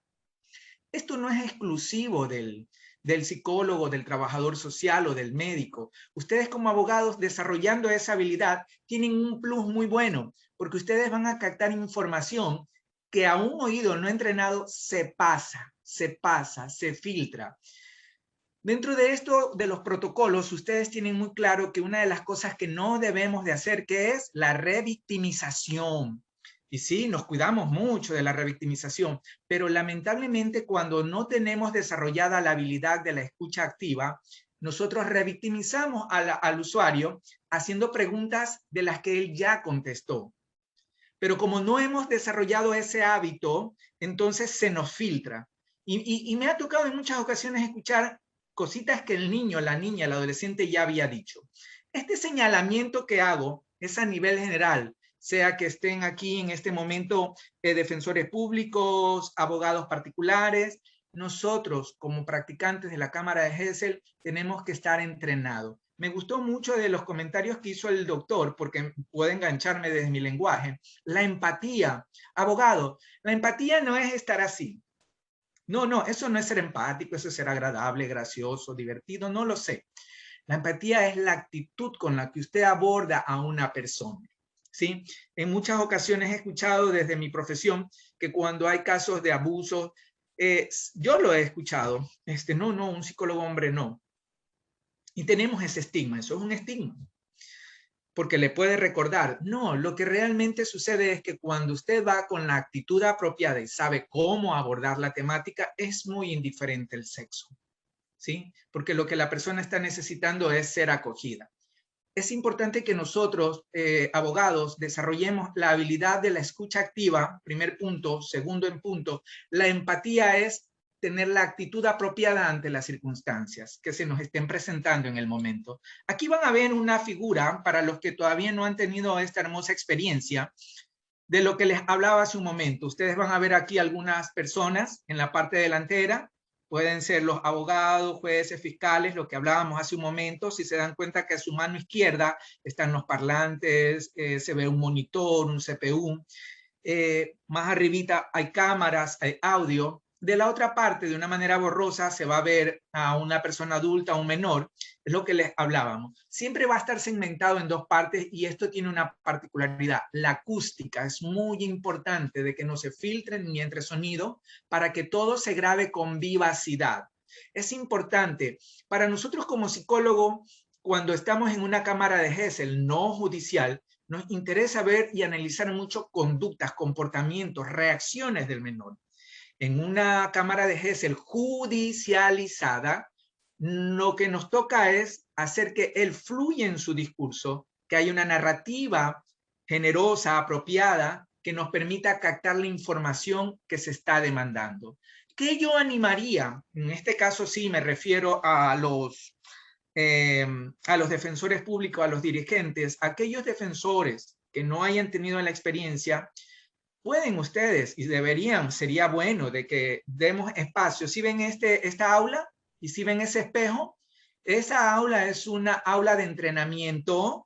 [SPEAKER 4] Esto no es exclusivo del psicólogo, del trabajador social o del médico. Ustedes como abogados desarrollando esa habilidad tienen un plus muy bueno, porque ustedes van a captar información que a un oído no entrenado se pasa, se filtra. Dentro de esto, de los protocolos, ustedes tienen muy claro que una de las cosas que no debemos de hacer, que es la revictimización. Y sí, nos cuidamos mucho de la revictimización, pero lamentablemente cuando no tenemos desarrollada la habilidad de la escucha activa, nosotros revictimizamos al usuario haciendo preguntas de las que él ya contestó. Pero como no hemos desarrollado ese hábito, entonces se nos filtra. Y me ha tocado en muchas ocasiones escuchar cositas que el niño, la niña, el adolescente ya había dicho. Este señalamiento que hago es a nivel general, sea que estén aquí en este momento defensores públicos, abogados particulares. Nosotros, como practicantes de la Cámara de Gesell, tenemos que estar entrenados. Me gustó mucho de los comentarios que hizo el doctor, porque puede engancharme desde mi lenguaje. La empatía. Abogado, la empatía no es estar así. No, eso no es ser empático, eso es ser agradable, gracioso, divertido, no lo sé. La empatía es la actitud con la que usted aborda a una persona, ¿sí? En muchas ocasiones he escuchado desde mi profesión que cuando hay casos de abuso, yo lo he escuchado, no, un psicólogo hombre no. Y tenemos ese estigma, eso es un estigma. Porque le puede recordar, no, lo que realmente sucede es que cuando usted va con la actitud apropiada y sabe cómo abordar la temática, es muy indiferente el sexo, ¿sí? Porque lo que la persona está necesitando es ser acogida. Es importante que nosotros, abogados, desarrollemos la habilidad de la escucha activa, primer punto. Segundo en punto, la empatía es tener la actitud apropiada ante las circunstancias que se nos estén presentando en el momento. Aquí van a ver una figura para los que todavía no han tenido esta hermosa experiencia de lo que les hablaba hace un momento. Ustedes van a ver aquí algunas personas en la parte delantera. Pueden ser los abogados, jueces, fiscales, lo que hablábamos hace un momento. Si se dan cuenta que a su mano izquierda están los parlantes, se ve un monitor, un CPU. Más arribita hay cámaras, hay audio. De la otra parte, de una manera borrosa, se va a ver a una persona adulta, a un menor. Es lo que les hablábamos. Siempre va a estar segmentado en dos partes y esto tiene una particularidad. La acústica es muy importante de que no se filtren ni entre sonido para que todo se grabe con vivacidad. Es importante para nosotros como psicólogos, cuando estamos en una cámara de Gesell no judicial, nos interesa ver y analizar mucho conductas, comportamientos, reacciones del menor. En una cámara de Gesell judicializada, lo que nos toca es hacer que él fluya en su discurso, que haya una narrativa generosa, apropiada, que nos permita captar la información que se está demandando. ¿Qué yo animaría? En este caso sí me refiero a los defensores públicos, a los dirigentes, aquellos defensores que no hayan tenido la experiencia. Pueden ustedes y deberían, sería bueno de que demos espacio. Si ven esta aula y si ven ese espejo, esa aula es una aula de entrenamiento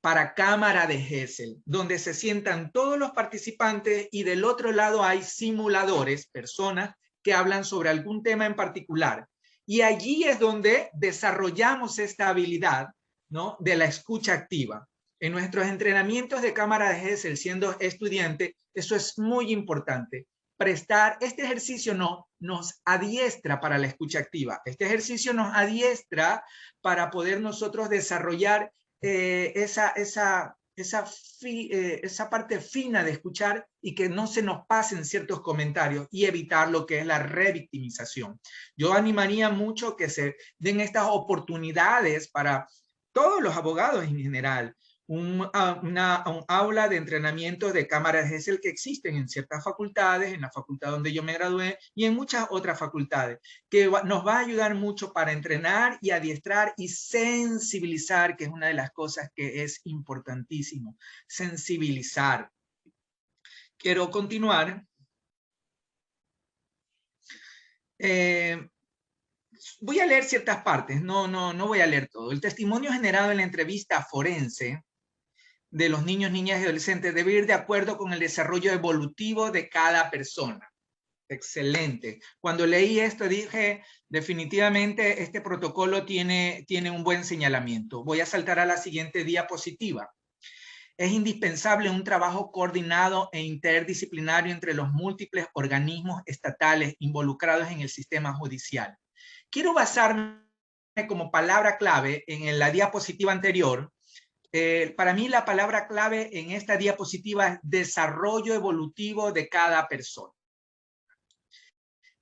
[SPEAKER 4] para Cámara de Gesell, donde se sientan todos los participantes y del otro lado hay simuladores, personas que hablan sobre algún tema en particular. Y allí es donde desarrollamos esta habilidad, ¿no?, de la escucha activa. En nuestros entrenamientos de cámara de Gesell, siendo estudiante, eso es muy importante. Este ejercicio nos adiestra para la escucha activa. Este ejercicio nos adiestra para poder nosotros desarrollar esa parte fina de escuchar y que no se nos pasen ciertos comentarios y evitar lo que es la revictimización. Yo animaría mucho que se den estas oportunidades para todos los abogados en general, un aula de entrenamiento de cámara de Gesell que existen en ciertas facultades, en la facultad donde yo me gradué y en muchas otras facultades, que nos va a ayudar mucho para entrenar y adiestrar y sensibilizar, que es una de las cosas que es importantísimo, sensibilizar. Quiero continuar. Voy a leer ciertas partes, no voy a leer todo. El testimonio generado en la entrevista forense de los niños, niñas y adolescentes debe ir de acuerdo con el desarrollo evolutivo de cada persona. Excelente. Cuando leí esto dije, definitivamente este protocolo tiene un buen señalamiento. Voy a saltar a la siguiente diapositiva. Es indispensable un trabajo coordinado e interdisciplinario entre los múltiples organismos estatales involucrados en el sistema judicial. Quiero basarme como palabra clave en la diapositiva anterior. Para mí la palabra clave en esta diapositiva es desarrollo evolutivo de cada persona.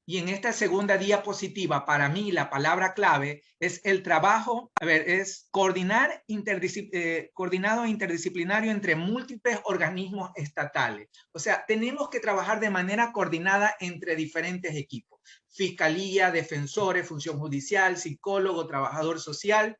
[SPEAKER 4] Y en esta segunda diapositiva, para mí la palabra clave es el trabajo, es coordinado e interdisciplinario entre múltiples organismos estatales. O sea, tenemos que trabajar de manera coordinada entre diferentes equipos. Fiscalía, defensores, función judicial, psicólogo, trabajador social.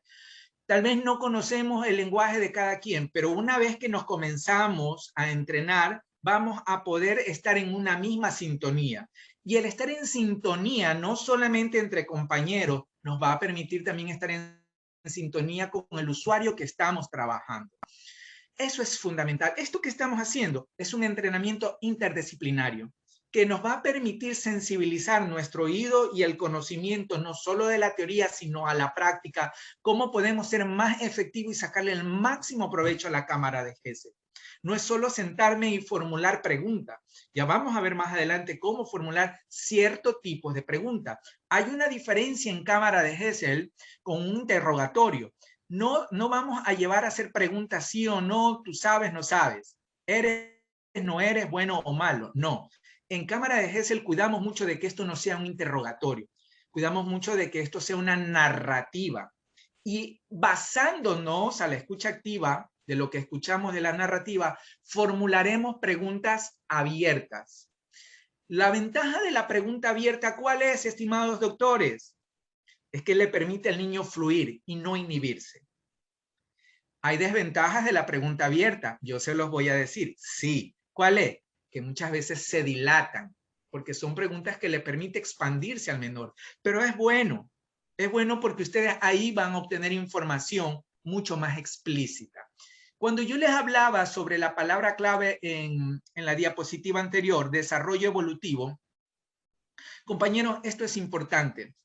[SPEAKER 4] Tal vez no conocemos el lenguaje de cada quien, pero una vez que nos comenzamos a entrenar, vamos a poder estar en una misma sintonía. Y el estar en sintonía, no solamente entre compañeros, nos va a permitir también estar en sintonía con el usuario que estamos trabajando. Eso es fundamental. Esto que estamos haciendo es un entrenamiento interdisciplinario que nos va a permitir sensibilizar nuestro oído y el conocimiento, no solo de la teoría, sino a la práctica, cómo podemos ser más efectivos y sacarle el máximo provecho a la cámara de Gesell. No es solo sentarme y formular preguntas. Ya vamos a ver más adelante cómo formular cierto tipo de preguntas. Hay una diferencia en cámara de Gesell con un interrogatorio. No vamos a llevar a hacer preguntas sí o no, tú sabes, no sabes, eres, no eres, bueno o malo. No. En cámara de Gesell cuidamos mucho de que esto no sea un interrogatorio. Cuidamos mucho de que esto sea una narrativa. Y basándonos a la escucha activa, de lo que escuchamos de la narrativa, formularemos preguntas abiertas. La ventaja de la pregunta abierta, ¿cuál es, estimados doctores? Es que le permite al niño fluir y no inhibirse. Hay desventajas de la pregunta abierta, yo se los voy a decir. Sí, ¿cuál es? Que muchas veces se dilatan, porque son preguntas que le permite expandirse al menor. Pero es bueno porque ustedes ahí van a obtener información mucho más explícita. Cuando yo les hablaba sobre la palabra clave en la diapositiva anterior, desarrollo evolutivo, compañeros, esto es importante.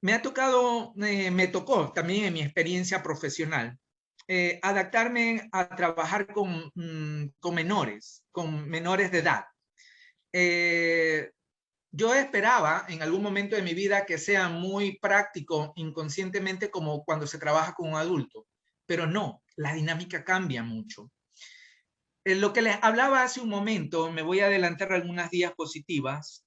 [SPEAKER 4] Me tocó también en mi experiencia profesional adaptarme a trabajar con menores de edad. Yo esperaba en algún momento de mi vida que sea muy práctico inconscientemente como cuando se trabaja con un adulto, pero no, la dinámica cambia mucho. Lo que les hablaba hace un momento, me voy a adelantar algunas diapositivas.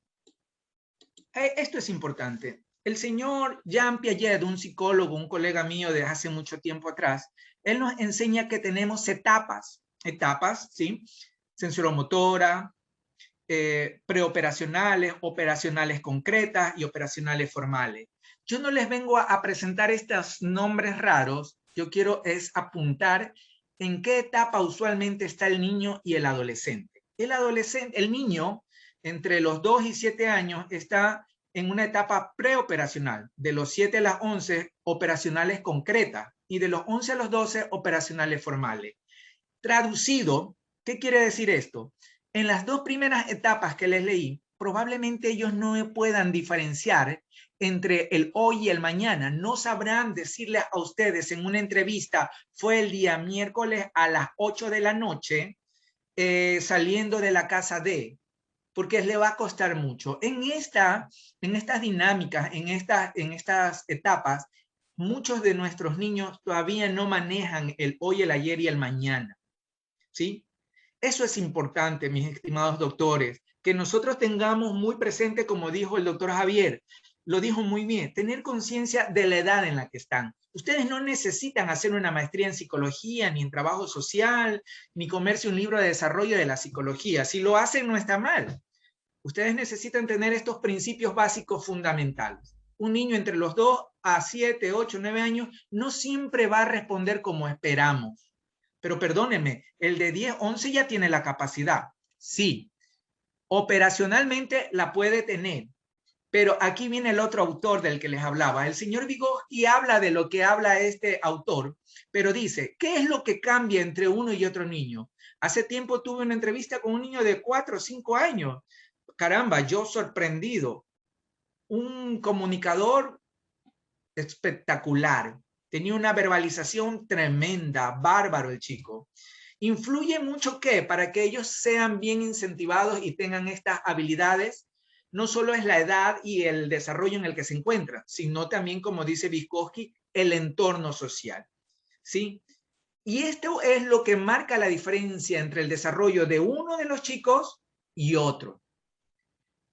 [SPEAKER 4] Esto es importante. El señor Jean Piaget, un psicólogo, un colega mío de hace mucho tiempo atrás, él nos enseña que tenemos etapas, ¿sí? Sensoromotora, preoperacionales, operacionales concretas y operacionales formales. Yo no les vengo a presentar estos nombres raros, yo quiero es apuntar en qué etapa usualmente está el niño y el adolescente. El niño, entre los 2 y 7 años, está en una etapa preoperacional, de los 7 a las 11, operacionales concretas, y de los 11 a los 12, operacionales formales. Traducido, ¿qué quiere decir esto? En las 2 primeras etapas que les leí, probablemente ellos no puedan diferenciar entre el hoy y el mañana. No sabrán decirle a ustedes en una entrevista, fue el día miércoles a las 8 de la noche, saliendo de la casa de, porque le va a costar mucho. En estas dinámicas, en estas etapas, muchos de nuestros niños todavía no manejan el hoy, el ayer y el mañana, ¿sí? Eso es importante, mis estimados doctores, que nosotros tengamos muy presente, como dijo el doctor Javier, lo dijo muy bien, tener conciencia de la edad en la que están. Ustedes no necesitan hacer una maestría en psicología, ni en trabajo social, ni comerse un libro de desarrollo de la psicología. Si lo hacen, no está mal. Ustedes necesitan tener estos principios básicos fundamentales. Un niño entre los 2 a 7, 8, 9 años no siempre va a responder como esperamos. Pero perdónenme, el de 10, 11 ya tiene la capacidad. Sí, operacionalmente la puede tener. Pero aquí viene el otro autor del que les hablaba. El señor Vygotsky habla de lo que habla este autor, pero dice, ¿qué es lo que cambia entre uno y otro niño? Hace tiempo tuve una entrevista con un niño de 4 o 5 años. Caramba, yo sorprendido. Un comunicador espectacular. Tenía una verbalización tremenda, bárbaro el chico. Influye mucho que para que ellos sean bien incentivados y tengan estas habilidades, no solo es la edad y el desarrollo en el que se encuentran, sino también, como dice Vygotsky, el entorno social, ¿sí? Y esto es lo que marca la diferencia entre el desarrollo de uno de los chicos y otro.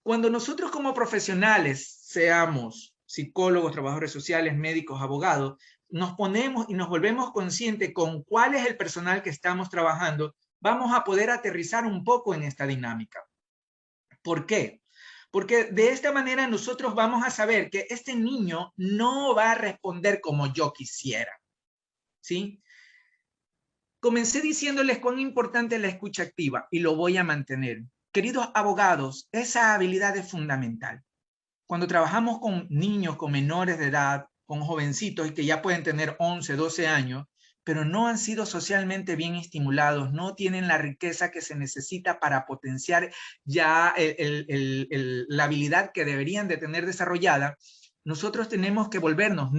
[SPEAKER 4] Cuando nosotros como profesionales, seamos psicólogos, trabajadores sociales, médicos, abogados, nos ponemos y nos volvemos conscientes con cuál es el personal que estamos trabajando, vamos a poder aterrizar un poco en esta dinámica. ¿Por qué? Porque de esta manera nosotros vamos a saber que este niño no va a responder como yo quisiera, ¿sí? Comencé diciéndoles cuán importante es la escucha activa y lo voy a mantener. Queridos abogados, esa habilidad es fundamental. Cuando trabajamos con niños, con menores de edad, con jovencitos que ya pueden tener 11, 12 años, pero no han sido socialmente bien estimulados, no tienen la riqueza que se necesita para potenciar ya la habilidad que deberían de tener desarrollada, nosotros tenemos que volvernos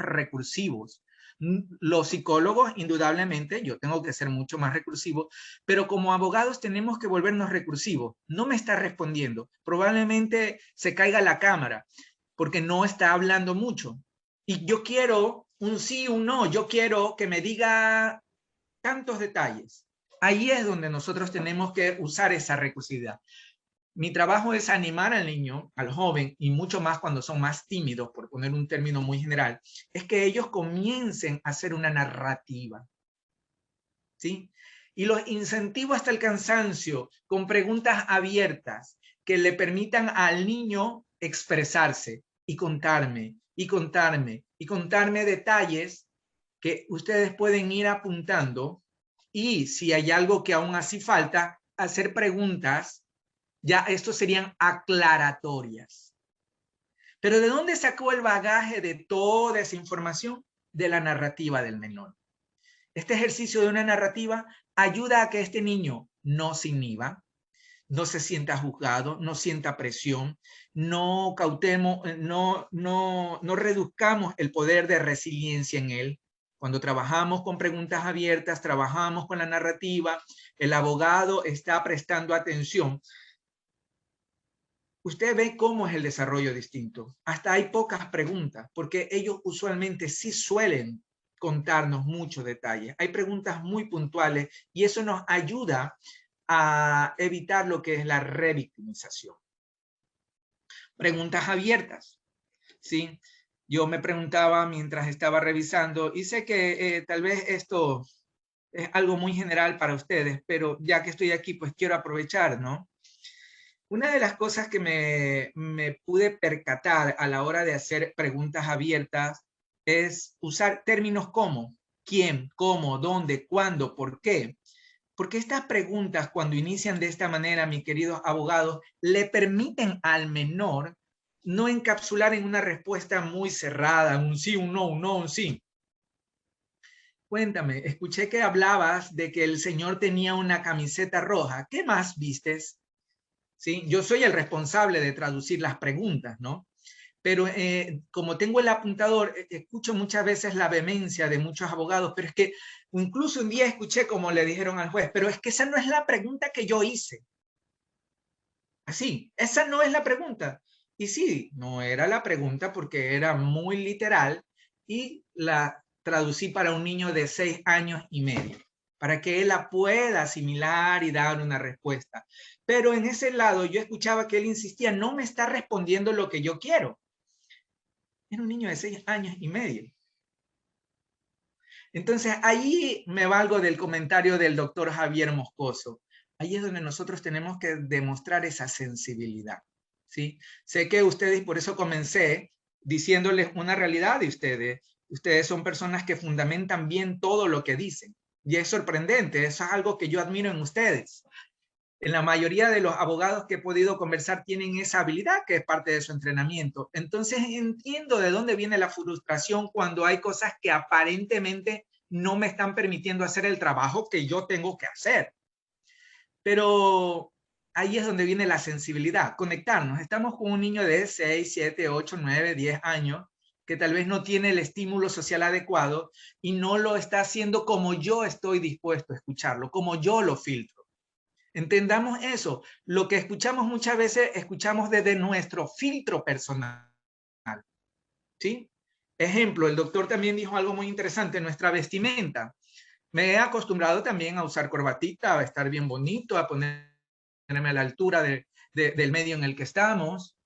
[SPEAKER 4] recursivos. Los psicólogos, indudablemente, yo tengo que ser mucho más recursivo, pero como abogados tenemos que volvernos recursivos. No me está respondiendo. Probablemente se caiga la cámara porque no está hablando mucho. Y yo quiero un sí, un no. Yo quiero que me diga tantos detalles. Ahí es donde nosotros tenemos que usar esa recursividad. Mi trabajo es animar al niño, al joven, y mucho más cuando son más tímidos, por poner un término muy general, es que ellos comiencen a hacer una narrativa, ¿sí? Y los incentivo hasta el cansancio con preguntas abiertas que le permitan al niño expresarse y contarme, y contarme, y contarme detalles que ustedes pueden ir apuntando, y si hay algo que aún así falta, hacer preguntas. Ya estos serían aclaratorias. Pero ¿de dónde sacó el bagaje de toda esa información? De la narrativa del menor. Este ejercicio de una narrativa ayuda a que este niño no se inhiba, no se sienta juzgado, no sienta presión, no reduzcamos el poder de resiliencia en él. Cuando trabajamos con preguntas abiertas, trabajamos con la narrativa, el abogado está prestando atención. Usted ve cómo es el desarrollo distinto. Hasta hay pocas preguntas, porque ellos usualmente sí suelen contarnos muchos detalles. Hay preguntas muy puntuales y eso nos ayuda a evitar lo que es la revictimización. Preguntas abiertas, ¿sí? Yo me preguntaba mientras estaba revisando, y sé que tal vez esto es algo muy general para ustedes, pero ya que estoy aquí, pues quiero aprovechar, ¿no? Una de las cosas que me pude percatar a la hora de hacer preguntas abiertas es usar términos como quién, cómo, dónde, cuándo, por qué. Porque estas preguntas, cuando inician de esta manera, mis queridos abogados, le permiten al menor no encapsular en una respuesta muy cerrada, un sí, un no, un sí. Cuéntame, escuché que hablabas de que el señor tenía una camiseta roja. ¿Qué más vistes? ¿sí? Yo soy el responsable de traducir las preguntas, ¿no? Pero como tengo el apuntador, escucho muchas veces la vehemencia de muchos abogados, pero es que incluso un día escuché como le dijeron al juez, pero es que esa no es la pregunta que yo hice. Así, esa no es la pregunta. Y sí, no era la pregunta porque era muy literal y la traducí para un niño de 6 años y medio, para que él la pueda asimilar y dar una respuesta. Pero en ese lado yo escuchaba que él insistía, no me está respondiendo lo que yo quiero. Era un niño de 6 años y medio. Entonces, ahí me valgo del comentario del doctor Javier Moscoso. Ahí es donde nosotros tenemos que demostrar esa sensibilidad, ¿sí? Sé que ustedes, por eso comencé diciéndoles una realidad de ustedes. Ustedes son personas que fundamentan bien todo lo que dicen. Y es sorprendente, eso es algo que yo admiro en ustedes. En la mayoría de los abogados que he podido conversar tienen esa habilidad que es parte de su entrenamiento. Entonces entiendo de dónde viene la frustración cuando hay cosas que aparentemente no me están permitiendo hacer el trabajo que yo tengo que hacer. Pero ahí es donde viene la sensibilidad, conectarnos. Estamos con un niño de 6, 7, 8, 9, 10 años que tal vez no tiene el estímulo social adecuado y no lo está haciendo como yo estoy dispuesto a escucharlo, como yo lo filtro. Entendamos eso. Lo que escuchamos muchas veces, escuchamos desde nuestro filtro personal. ¿Sí? Ejemplo, el doctor también dijo algo muy interesante, nuestra vestimenta. Me he acostumbrado también a usar corbatita, a estar bien bonito, a ponerme a la altura del medio en el que estamos.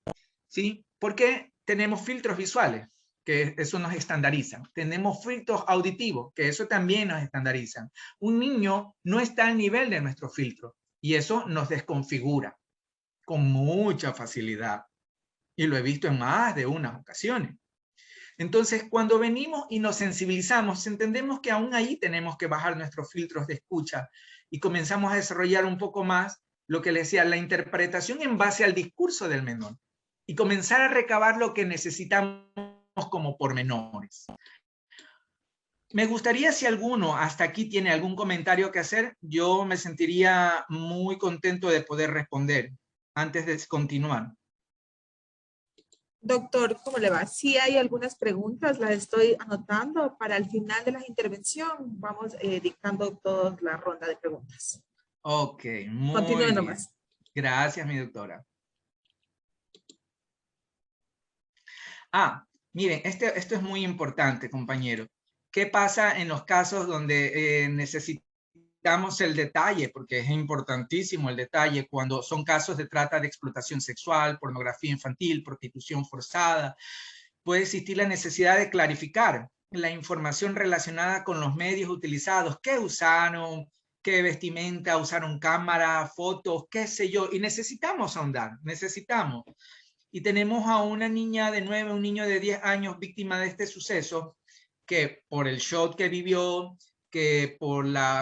[SPEAKER 4] ¿Sí? Porque tenemos filtros visuales, que eso nos estandariza. Tenemos filtros auditivos, que eso también nos estandariza. Un niño no está al nivel de nuestro filtro. Y eso nos desconfigura con mucha facilidad. Y lo he visto en más de unas ocasiones. Entonces, cuando venimos y nos sensibilizamos, entendemos que aún ahí tenemos que bajar nuestros filtros de escucha y comenzamos a desarrollar un poco más lo que le decía, la interpretación en base al discurso del menor y comenzar a recabar lo que necesitamos como pormenores. Me gustaría si alguno hasta aquí tiene algún comentario que hacer, yo me sentiría muy contento de poder responder antes de continuar.
[SPEAKER 1] Doctor, ¿cómo le va? Sí hay algunas preguntas, las estoy anotando para el final de la intervención. Vamos dictando toda la ronda de preguntas.
[SPEAKER 4] Ok, muy
[SPEAKER 1] Continúe
[SPEAKER 4] bien.
[SPEAKER 1] nomás.
[SPEAKER 4] Gracias, mi doctora. Miren, esto es muy importante, compañero. ¿Qué pasa en los casos donde necesitamos el detalle? Porque es importantísimo el detalle cuando son casos de trata de explotación sexual, pornografía infantil, prostitución forzada. Puede existir la necesidad de clarificar la información relacionada con los medios utilizados, qué usaron, qué vestimenta, usaron cámara, fotos, qué sé yo, y necesitamos ahondar, necesitamos. Y tenemos a una niña de 9, un niño de 10 años víctima de este suceso, que por el shock que vivió, que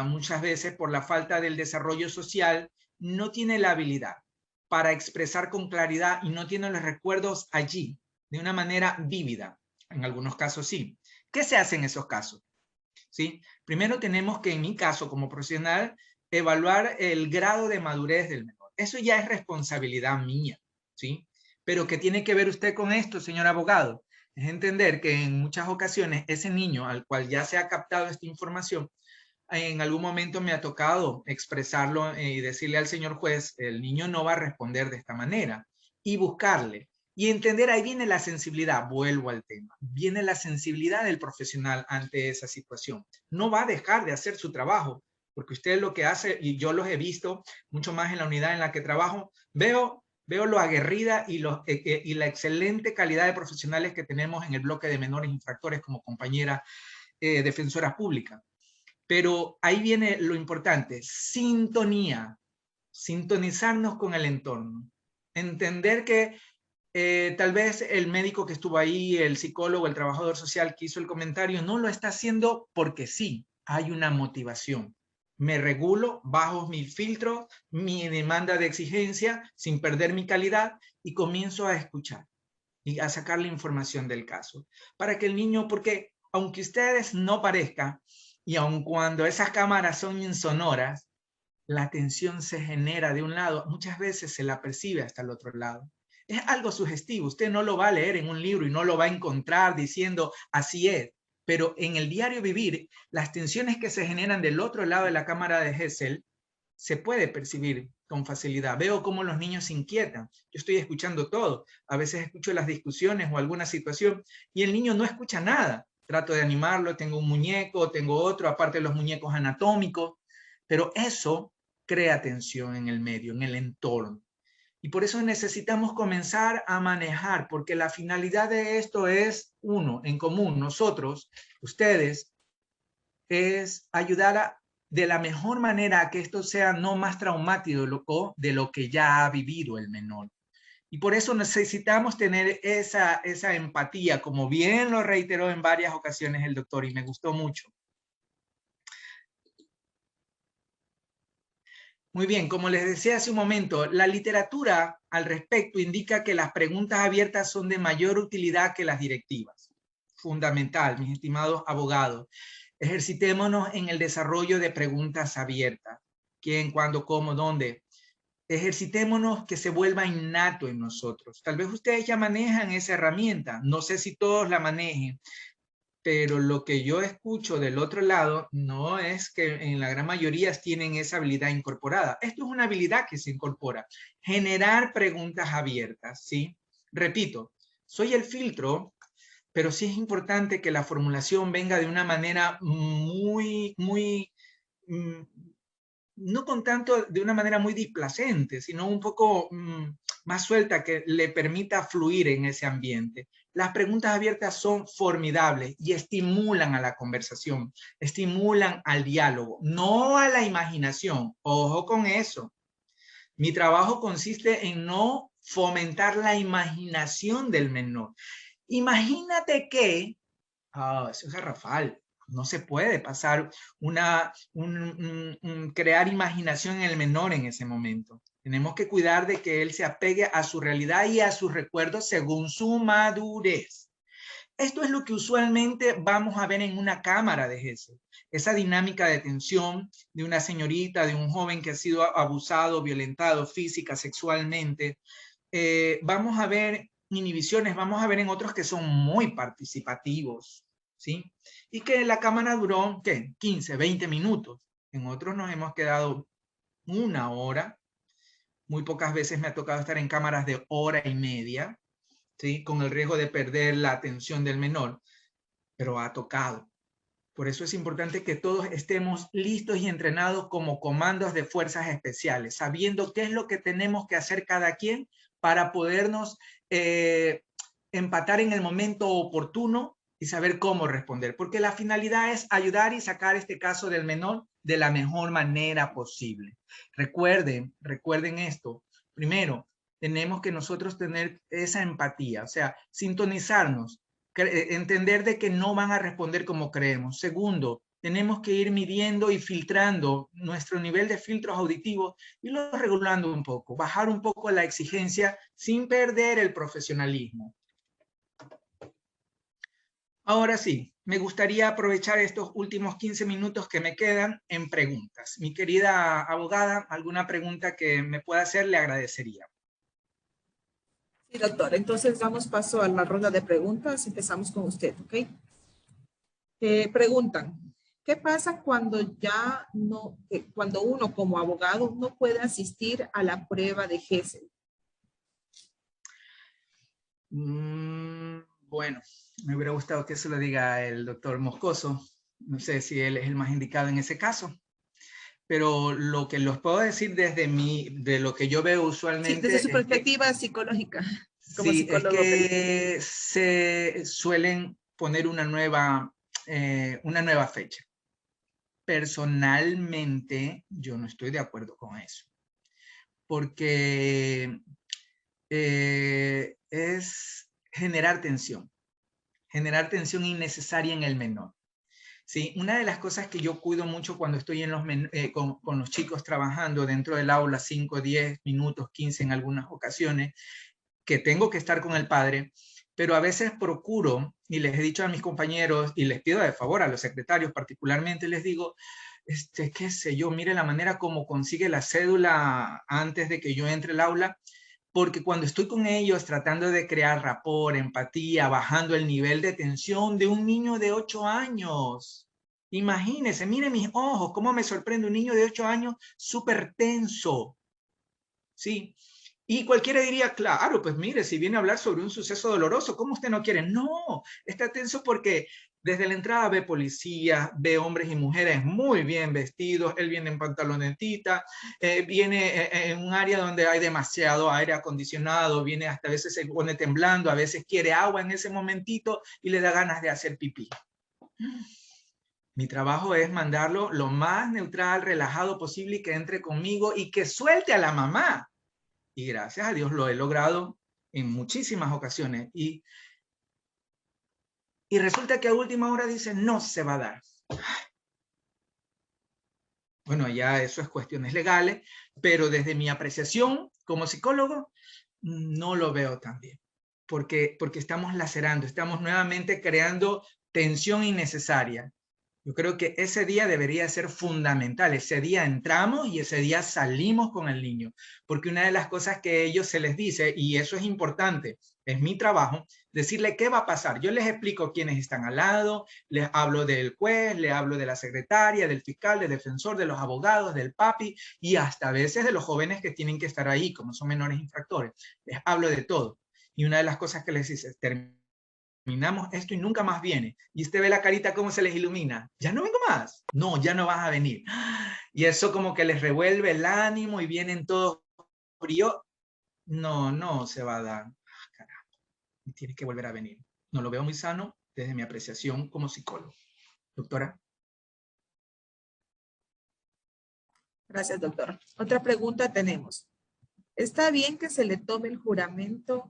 [SPEAKER 4] muchas veces por la falta del desarrollo social, no tiene la habilidad para expresar con claridad y no tiene los recuerdos allí, de una manera vívida. En algunos casos sí. ¿Qué se hace en esos casos? ¿Sí? Primero tenemos que, en mi caso como profesional, evaluar el grado de madurez del menor. Eso ya es responsabilidad mía, ¿sí? Pero ¿qué tiene que ver usted con esto, señor abogado? Es entender que en muchas ocasiones ese niño al cual ya se ha captado esta información, en algún momento me ha tocado expresarlo y decirle al señor juez, el niño no va a responder de esta manera, y buscarle. Y entender, ahí viene la sensibilidad, vuelvo al tema, viene la sensibilidad del profesional ante esa situación. No va a dejar de hacer su trabajo, porque usted lo que hace, y yo los he visto mucho más en la unidad en la que trabajo, veo lo aguerrida y la excelente calidad de profesionales que tenemos en el bloque de menores infractores como compañera defensora pública. Pero ahí viene lo importante, sintonía, sintonizarnos con el entorno, entender que tal vez el médico que estuvo ahí, el psicólogo, el trabajador social que hizo el comentario, no lo está haciendo porque sí, hay una motivación. Me regulo, bajo mi filtro, mi demanda de exigencia, sin perder mi calidad, y comienzo a escuchar y a sacar la información del caso. Para que el niño, porque aunque ustedes no parezcan, y aun cuando esas cámaras son insonoras, la tensión se genera de un lado, muchas veces se la percibe hasta el otro lado. Es algo sugestivo, usted no lo va a leer en un libro y no lo va a encontrar diciendo así es, pero en el diario vivir, las tensiones que se generan del otro lado de la cámara de Gesell se puede percibir con facilidad. Veo cómo los niños se inquietan. Yo estoy escuchando todo. A veces escucho las discusiones o alguna situación y el niño no escucha nada. Trato de animarlo, tengo un muñeco, tengo otro, aparte de los muñecos anatómicos, pero eso crea tensión en el medio, en el entorno. Y por eso necesitamos comenzar a manejar, porque la finalidad de esto es, uno, en común, nosotros, ustedes, es ayudar de la mejor manera a que esto sea no más traumático de lo que ya ha vivido el menor. Y por eso necesitamos tener esa empatía, como bien lo reiteró en varias ocasiones el doctor, y me gustó mucho. Muy bien, como les decía hace un momento, la literatura al respecto indica que las preguntas abiertas son de mayor utilidad que las directivas. Fundamental, mis estimados abogados. Ejercitémonos en el desarrollo de preguntas abiertas. ¿Quién, cuándo, cómo, dónde? Ejercitémonos que se vuelva innato en nosotros. Tal vez ustedes ya manejan esa herramienta. No sé si todos la manejen, pero lo que yo escucho del otro lado no es que en la gran mayoría tienen esa habilidad incorporada. Esto es una habilidad que se incorpora. Generar preguntas abiertas, ¿sí? Repito, soy el filtro, pero sí es importante que la formulación venga de una manera muy, no con tanto de una manera muy displacente, sino un poco más suelta que le permita fluir en ese ambiente. Las preguntas abiertas son formidables y estimulan a la conversación, estimulan al diálogo, no a la imaginación. Ojo con eso. Mi trabajo consiste en no fomentar la imaginación del menor. Imagínate que, eso es garrafal. No se puede pasar crear imaginación en el menor en ese momento. Tenemos que cuidar de que él se apegue a su realidad y a sus recuerdos según su madurez. Esto es lo que usualmente vamos a ver en una cámara de Gesell. Esa dinámica de tensión de una señorita, de un joven que ha sido abusado, violentado física, sexualmente. Vamos a ver inhibiciones, vamos a ver en otros que son muy participativos, ¿sí? Y que la cámara duró, ¿qué? 15, 20 minutos. En otros nos hemos quedado una hora. Muy pocas veces me ha tocado estar en cámaras de hora y media, ¿sí? Con el riesgo de perder la atención del menor, pero ha tocado. Por eso es importante que todos estemos listos y entrenados como comandos de fuerzas especiales, sabiendo qué es lo que tenemos que hacer cada quien para podernos empatar en el momento oportuno y saber cómo responder. Porque la finalidad es ayudar y sacar este caso del menor de la mejor manera posible. Recuerden esto. Primero, tenemos que nosotros tener esa empatía, o sea, sintonizarnos, entender de que no van a responder como creemos. Segundo, tenemos que ir midiendo y filtrando nuestro nivel de filtros auditivos y lo regulando un poco, bajar un poco la exigencia sin perder el profesionalismo. Ahora sí, me gustaría aprovechar estos últimos 15 minutos que me quedan en preguntas. Mi querida abogada, alguna pregunta que me pueda hacer, le agradecería.
[SPEAKER 1] Sí, doctor. Entonces damos paso a la ronda de preguntas. Empezamos con usted, ¿ok? Preguntan, ¿qué pasa cuando cuando uno como abogado no puede asistir a la prueba de Gesell?
[SPEAKER 4] Bueno, me hubiera gustado que eso lo diga el doctor Moscoso. No sé si él es el más indicado en ese caso. Pero lo que los puedo decir de lo que yo veo usualmente.
[SPEAKER 1] Sí, desde su perspectiva psicológica. Como
[SPEAKER 4] sí,
[SPEAKER 1] psicólogo.
[SPEAKER 4] Es que se suelen poner una nueva fecha. Personalmente, yo no estoy de acuerdo con eso. Porque es generar tensión innecesaria en el menor. Sí, una de las cosas que yo cuido mucho cuando estoy con los chicos trabajando dentro del aula, 5, 10 minutos, 15 en algunas ocasiones, que tengo que estar con el padre, pero a veces procuro, y les he dicho a mis compañeros, y les pido de favor a los secretarios particularmente, les digo, qué sé yo, mire la manera como consigue la cédula antes de que yo entre al aula, porque cuando estoy con ellos tratando de crear rapport, empatía, bajando el nivel de tensión de un niño de 8 años. Imagínense, mire mis ojos, cómo me sorprende un niño de 8 años súper tenso. ¿Sí? Y cualquiera diría, claro, pues mire, si viene a hablar sobre un suceso doloroso, ¿cómo usted no quiere? No, está tenso porque desde la entrada ve policías, ve hombres y mujeres muy bien vestidos, él viene en pantalonetita, viene en un área donde hay demasiado aire acondicionado, viene hasta a veces se pone temblando, a veces quiere agua en ese momentito y le da ganas de hacer pipí. Mi trabajo es mandarlo lo más neutral, relajado posible y que entre conmigo y que suelte a la mamá. Y gracias a Dios lo he logrado en muchísimas ocasiones. Y resulta que a última hora dice, no se va a dar. Bueno, ya eso es cuestiones legales, pero desde mi apreciación como psicólogo, no lo veo tan bien. Porque estamos lacerando, estamos nuevamente creando tensión innecesaria. Yo creo que ese día debería ser fundamental. Ese día entramos y ese día salimos con el niño. Porque una de las cosas que a ellos se les dice, y eso es importante, es mi trabajo, decirle qué va a pasar. Yo les explico quiénes están al lado, les hablo del juez, les hablo de la secretaria, del fiscal, del defensor, de los abogados, del papi y hasta a veces de los jóvenes que tienen que estar ahí, como son menores infractores. Les hablo de todo. Y una de las cosas que les dice, terminamos esto y nunca más viene. Y usted ve la carita cómo se les ilumina. Ya no vengo más. No, ya no vas a venir. Y eso como que les revuelve el ánimo y vienen todos frío. No, no se va a dar. Caramba, tiene que volver a venir. No lo veo muy sano desde mi apreciación como psicólogo. Doctora.
[SPEAKER 1] Gracias, doctor. Otra pregunta tenemos. ¿Está bien que se le tome el juramento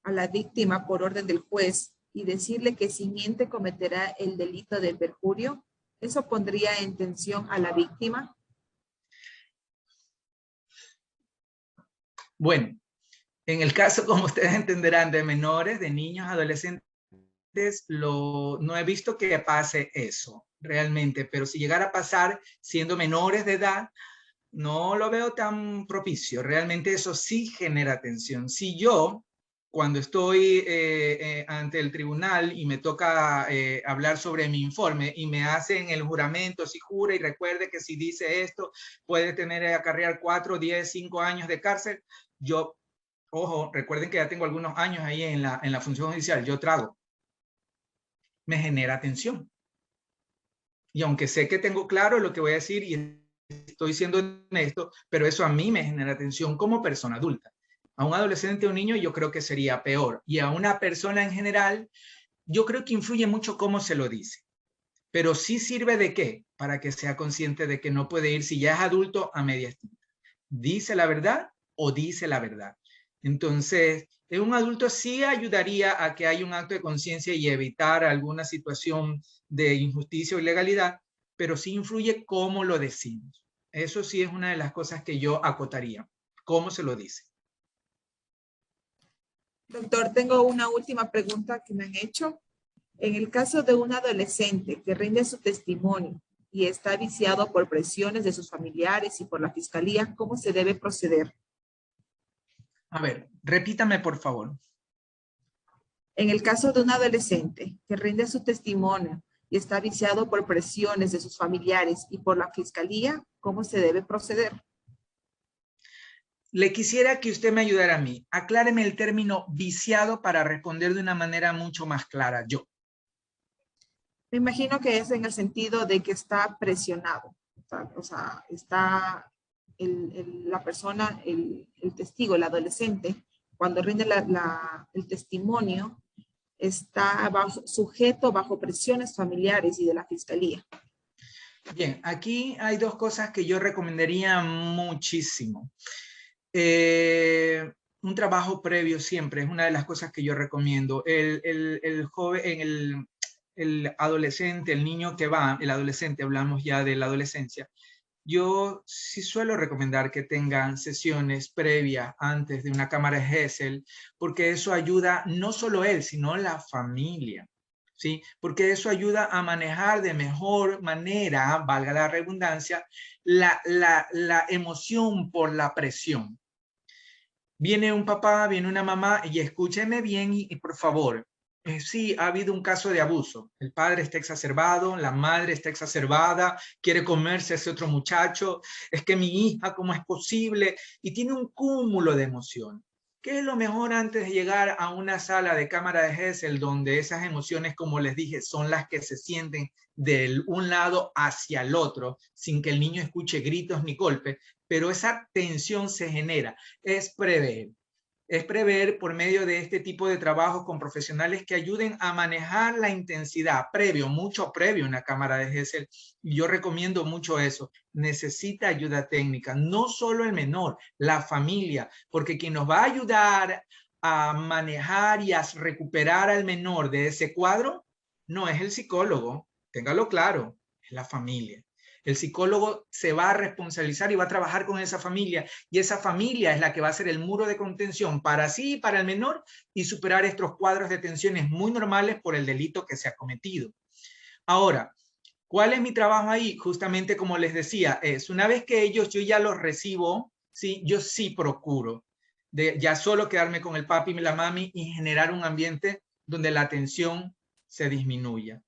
[SPEAKER 1] a la víctima por orden del juez y decirle que si miente cometerá el delito de perjurio? ¿Eso pondría en tensión a la víctima?
[SPEAKER 4] Bueno, en el caso, como ustedes entenderán, de menores, de niños, adolescentes, no he visto que pase eso realmente, pero si llegara a pasar siendo menores de edad, no lo veo tan propicio. Realmente eso sí genera tensión. Si yo, cuando estoy ante el tribunal y me toca hablar sobre mi informe y me hacen el juramento, si jura y recuerde que si dice esto puede acarrear 4, 10, 5 años de cárcel, yo, ojo, recuerden que ya tengo algunos años ahí en la función judicial, yo trago. Me genera tensión. Y aunque sé que tengo claro lo que voy a decir y estoy siendo honesto, pero eso a mí me genera tensión como persona adulta. A un adolescente o un niño yo creo que sería peor. Y a una persona en general, yo creo que influye mucho cómo se lo dice. Pero sí sirve de qué? Para que sea consciente de que no puede ir, si ya es adulto, a medias tintas. ¿Dice la verdad o dice la verdad? Entonces, un adulto sí ayudaría a que haya un acto de conciencia y evitar alguna situación de injusticia o ilegalidad, pero sí influye cómo lo decimos. Eso sí es una de las cosas que yo acotaría. ¿Cómo se lo dice?
[SPEAKER 1] Doctor, tengo una última pregunta que me han hecho. En el caso de un adolescente que rinde su testimonio y está viciado por presiones de sus familiares y por la fiscalía, ¿cómo se debe proceder?
[SPEAKER 4] A ver, repítame por favor.
[SPEAKER 1] En el caso de un adolescente que rinde su testimonio y está viciado por presiones de sus familiares y por la fiscalía, ¿cómo se debe proceder?
[SPEAKER 4] Le quisiera que usted me ayudara a mí. Acláreme el término viciado para responder de una manera mucho más clara yo.
[SPEAKER 1] Me imagino que es en el sentido de que está presionado. O sea está la persona, el testigo, el adolescente, cuando rinde el testimonio, está sujeto bajo presiones familiares y de la fiscalía.
[SPEAKER 4] Bien, aquí hay dos cosas que yo recomendaría muchísimo. Un trabajo previo siempre es una de las cosas que yo recomiendo. El joven, el adolescente, el niño que va, el adolescente, hablamos ya de la adolescencia, yo sí suelo recomendar que tengan sesiones previas antes de una cámara de Gesell, porque eso ayuda no solo él, sino la familia. ¿sí? Porque eso ayuda a manejar de mejor manera, valga la redundancia, la emoción por la presión. Viene un papá, viene una mamá, y escúcheme bien y por favor, sí, ha habido un caso de abuso. El padre está exacerbado, la madre está exacerbada, quiere comerse a ese otro muchacho, es que mi hija, ¿cómo es posible? Y tiene un cúmulo de emociones. ¿Qué es lo mejor antes de llegar a una sala de cámara de Gesell donde esas emociones, como les dije, son las que se sienten de un lado hacia el otro, sin que el niño escuche gritos ni golpes, pero esa tensión se genera? Es prever. Es prever por medio de este tipo de trabajos con profesionales que ayuden a manejar la intensidad mucho previo en la cámara de Gesell. Yo recomiendo mucho eso. Necesita ayuda técnica, no solo el menor, la familia, porque quien nos va a ayudar a manejar y a recuperar al menor de ese cuadro no es el psicólogo, téngalo claro, es la familia. El psicólogo se va a responsabilizar y va a trabajar con esa familia, y esa familia es la que va a ser el muro de contención para sí y para el menor, y superar estos cuadros de tensiones muy normales por el delito que se ha cometido. Ahora, ¿cuál es mi trabajo ahí? Justamente como les decía, es una vez que yo ya los recibo, ¿sí? Yo sí procuro de ya solo quedarme con el papi y la mami y generar un ambiente donde la tensión se disminuya.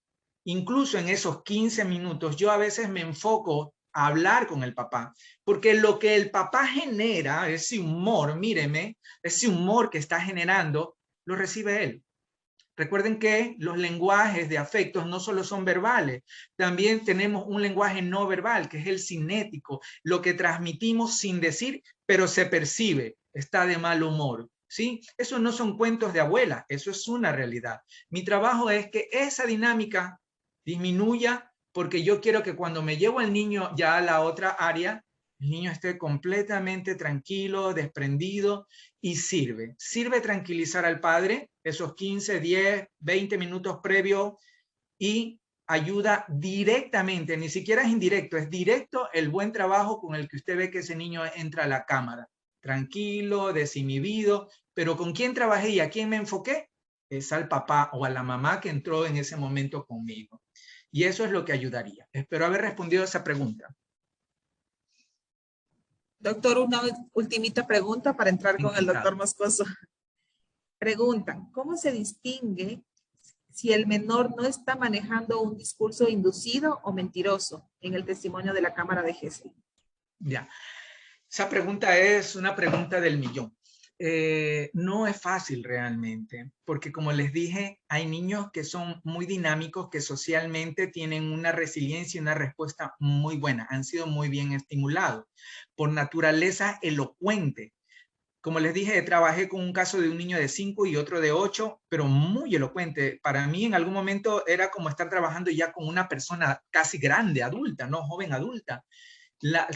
[SPEAKER 4] Incluso en esos 15 minutos, yo a veces me enfoco a hablar con el papá, porque lo que el papá genera, ese humor, míreme, ese humor que está generando, lo recibe él. Recuerden que los lenguajes de afectos no solo son verbales, también tenemos un lenguaje no verbal, que es el cinético, lo que transmitimos sin decir, pero se percibe, está de mal humor. ¿Sí? Eso no son cuentos de abuela, eso es una realidad. Mi trabajo es que esa dinámica disminuya, porque yo quiero que cuando me llevo al niño ya a la otra área, el niño esté completamente tranquilo, desprendido, y sirve tranquilizar al padre esos 15, 10, 20 minutos previos, y ayuda directamente, ni siquiera es indirecto, es directo el buen trabajo con el que usted ve que ese niño entra a la cámara, tranquilo, desinhibido. Pero ¿con quién trabajé y a quién me enfoqué? Es al papá o a la mamá que entró en ese momento conmigo. Y eso es lo que ayudaría. Espero haber respondido a esa pregunta.
[SPEAKER 1] Doctor, una ultimita pregunta para entrar con el doctor Moscoso. Preguntan, ¿cómo se distingue si el menor no está manejando un discurso inducido o mentiroso en el testimonio de la cámara de Gesell?
[SPEAKER 4] Ya, esa pregunta es una pregunta del millón. No es fácil realmente, porque como les dije, hay niños que son muy dinámicos, que socialmente tienen una resiliencia y una respuesta muy buena, han sido muy bien estimulados, por naturaleza elocuente. Como les dije, trabajé con un caso de un niño de 5 y otro de 8, pero muy elocuente. Para mí en algún momento era como estar trabajando ya con una persona casi grande, adulta, no joven adulta.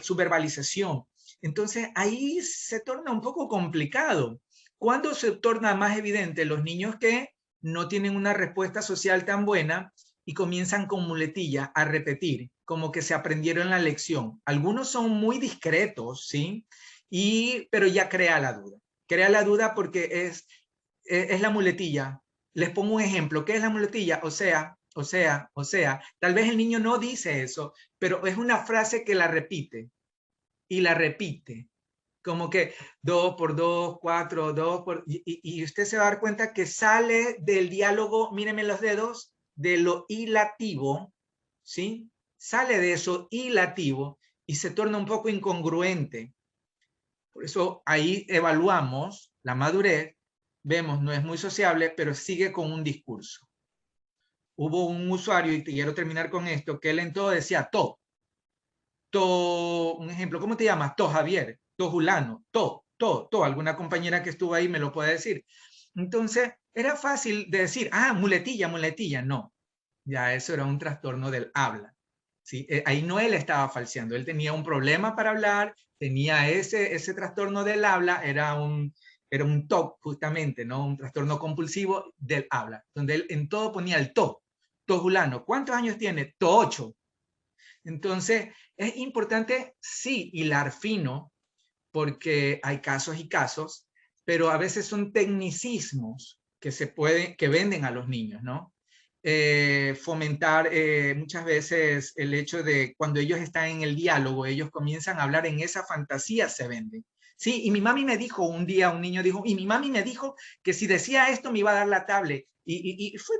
[SPEAKER 4] Su verbalización. Entonces ahí se torna un poco complicado. ¿Cuándo se torna más evidente? Los niños que no tienen una respuesta social tan buena y comienzan con muletillas a repetir, como que se aprendieron la lección. Algunos son muy discretos, ¿sí? Pero ya crea la duda. Crea la duda porque es la muletilla. Les pongo un ejemplo. ¿Qué es la muletilla? O sea. Tal vez el niño no dice eso, pero es una frase que la repite y la repite. Como que 2 por 2, 4, 2 por... Y usted se va a dar cuenta que sale del diálogo, míreme los dedos, de lo hilativo, ¿sí? Sale de eso hilativo y se torna un poco incongruente. Por eso ahí evaluamos la madurez, vemos no es muy sociable, pero sigue con un discurso. Hubo un usuario, y quiero terminar con esto, que él en todo decía un ejemplo, ¿cómo te llamas? Javier, Julano, alguna compañera que estuvo ahí me lo puede decir. Entonces, era fácil de decir, muletilla, no. Ya eso era un trastorno del habla. ¿Sí? Ahí no él estaba falseando, él tenía un problema para hablar, tenía ese trastorno del habla, era un TOC justamente, ¿no? Un trastorno compulsivo del habla, donde él en todo ponía el Julano. ¿Cuántos años tiene? 8. Entonces, es importante, sí, hilar fino, porque hay casos y casos, pero a veces son tecnicismos que venden a los niños, ¿no? fomentar muchas veces el hecho de cuando ellos están en el diálogo, ellos comienzan a hablar en esa fantasía, se venden. Sí, y mi mami me dijo un día, un niño dijo, y mi mami me dijo que si decía esto me iba a dar la tablet. Y fue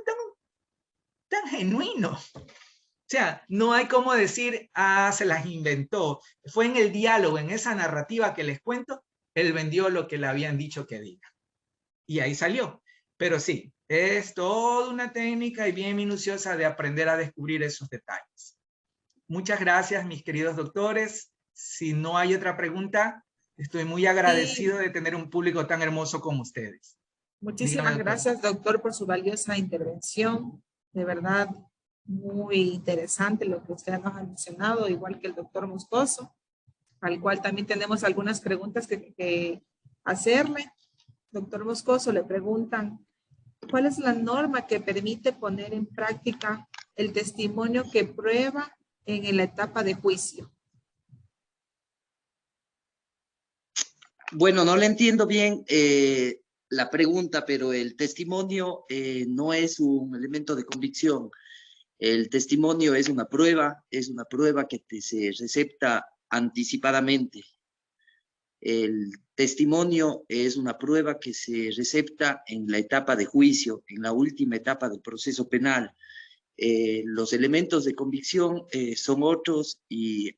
[SPEAKER 4] tan genuino. O sea, no hay como decir, ah, se las inventó. Fue en el diálogo, en esa narrativa que les cuento, él vendió lo que le habían dicho que diga. Y ahí salió. Pero sí, es toda una técnica y bien minuciosa de aprender a descubrir esos detalles. Muchas gracias, mis queridos doctores. Si no hay otra pregunta, estoy muy agradecido de tener un público tan hermoso como ustedes.
[SPEAKER 1] Muchísimas
[SPEAKER 4] Dígame,
[SPEAKER 1] gracias, doctor, por su valiosa intervención. De verdad, muy interesante lo que usted nos ha mencionado, igual que el doctor Moscoso, al cual también tenemos algunas preguntas que hacerle. Doctor Moscoso, le preguntan, ¿cuál es la norma que permite poner en práctica el testimonio que prueba en la etapa de juicio?
[SPEAKER 3] Bueno, no le entiendo bien la pregunta, pero el testimonio no es un elemento de convicción. El testimonio es una prueba que se recepta anticipadamente. El testimonio es una prueba que se recepta en la etapa de juicio, en la última etapa del proceso penal. Los elementos de convicción son otros y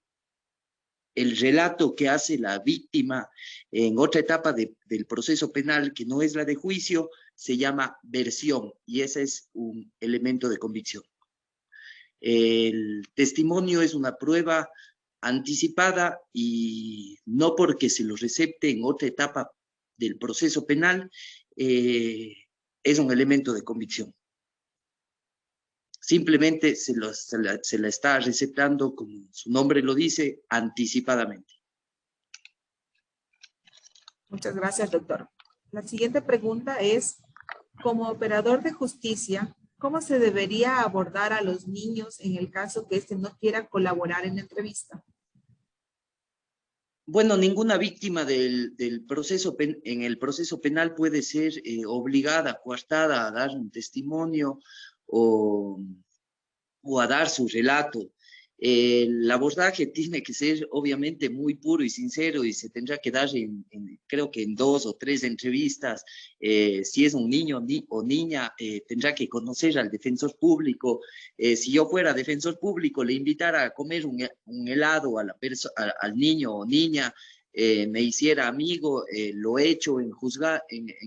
[SPEAKER 3] el relato que hace la víctima en otra etapa del proceso penal, que no es la de juicio, se llama versión, y ese es un elemento de convicción. El testimonio es una prueba anticipada y no porque se lo recepte en otra etapa del proceso penal, es un elemento de convicción. Simplemente se la está receptando, como su nombre lo dice, anticipadamente.
[SPEAKER 1] Muchas gracias, doctor. La siguiente pregunta es, como operador de justicia, ¿cómo se debería abordar a los niños en el caso que éste no quiera colaborar en la entrevista?
[SPEAKER 3] Bueno, ninguna víctima en el proceso penal puede ser obligada, coartada a dar un testimonio o a dar su relato. El abordaje tiene que ser obviamente muy puro y sincero y se tendrá que dar creo que en 2 o 3 entrevistas. Si es un niño o niña, tendrá que conocer al defensor público. Si yo fuera defensor público, le invitara a comer un helado al niño o niña, me hiciera amigo, lo he hecho en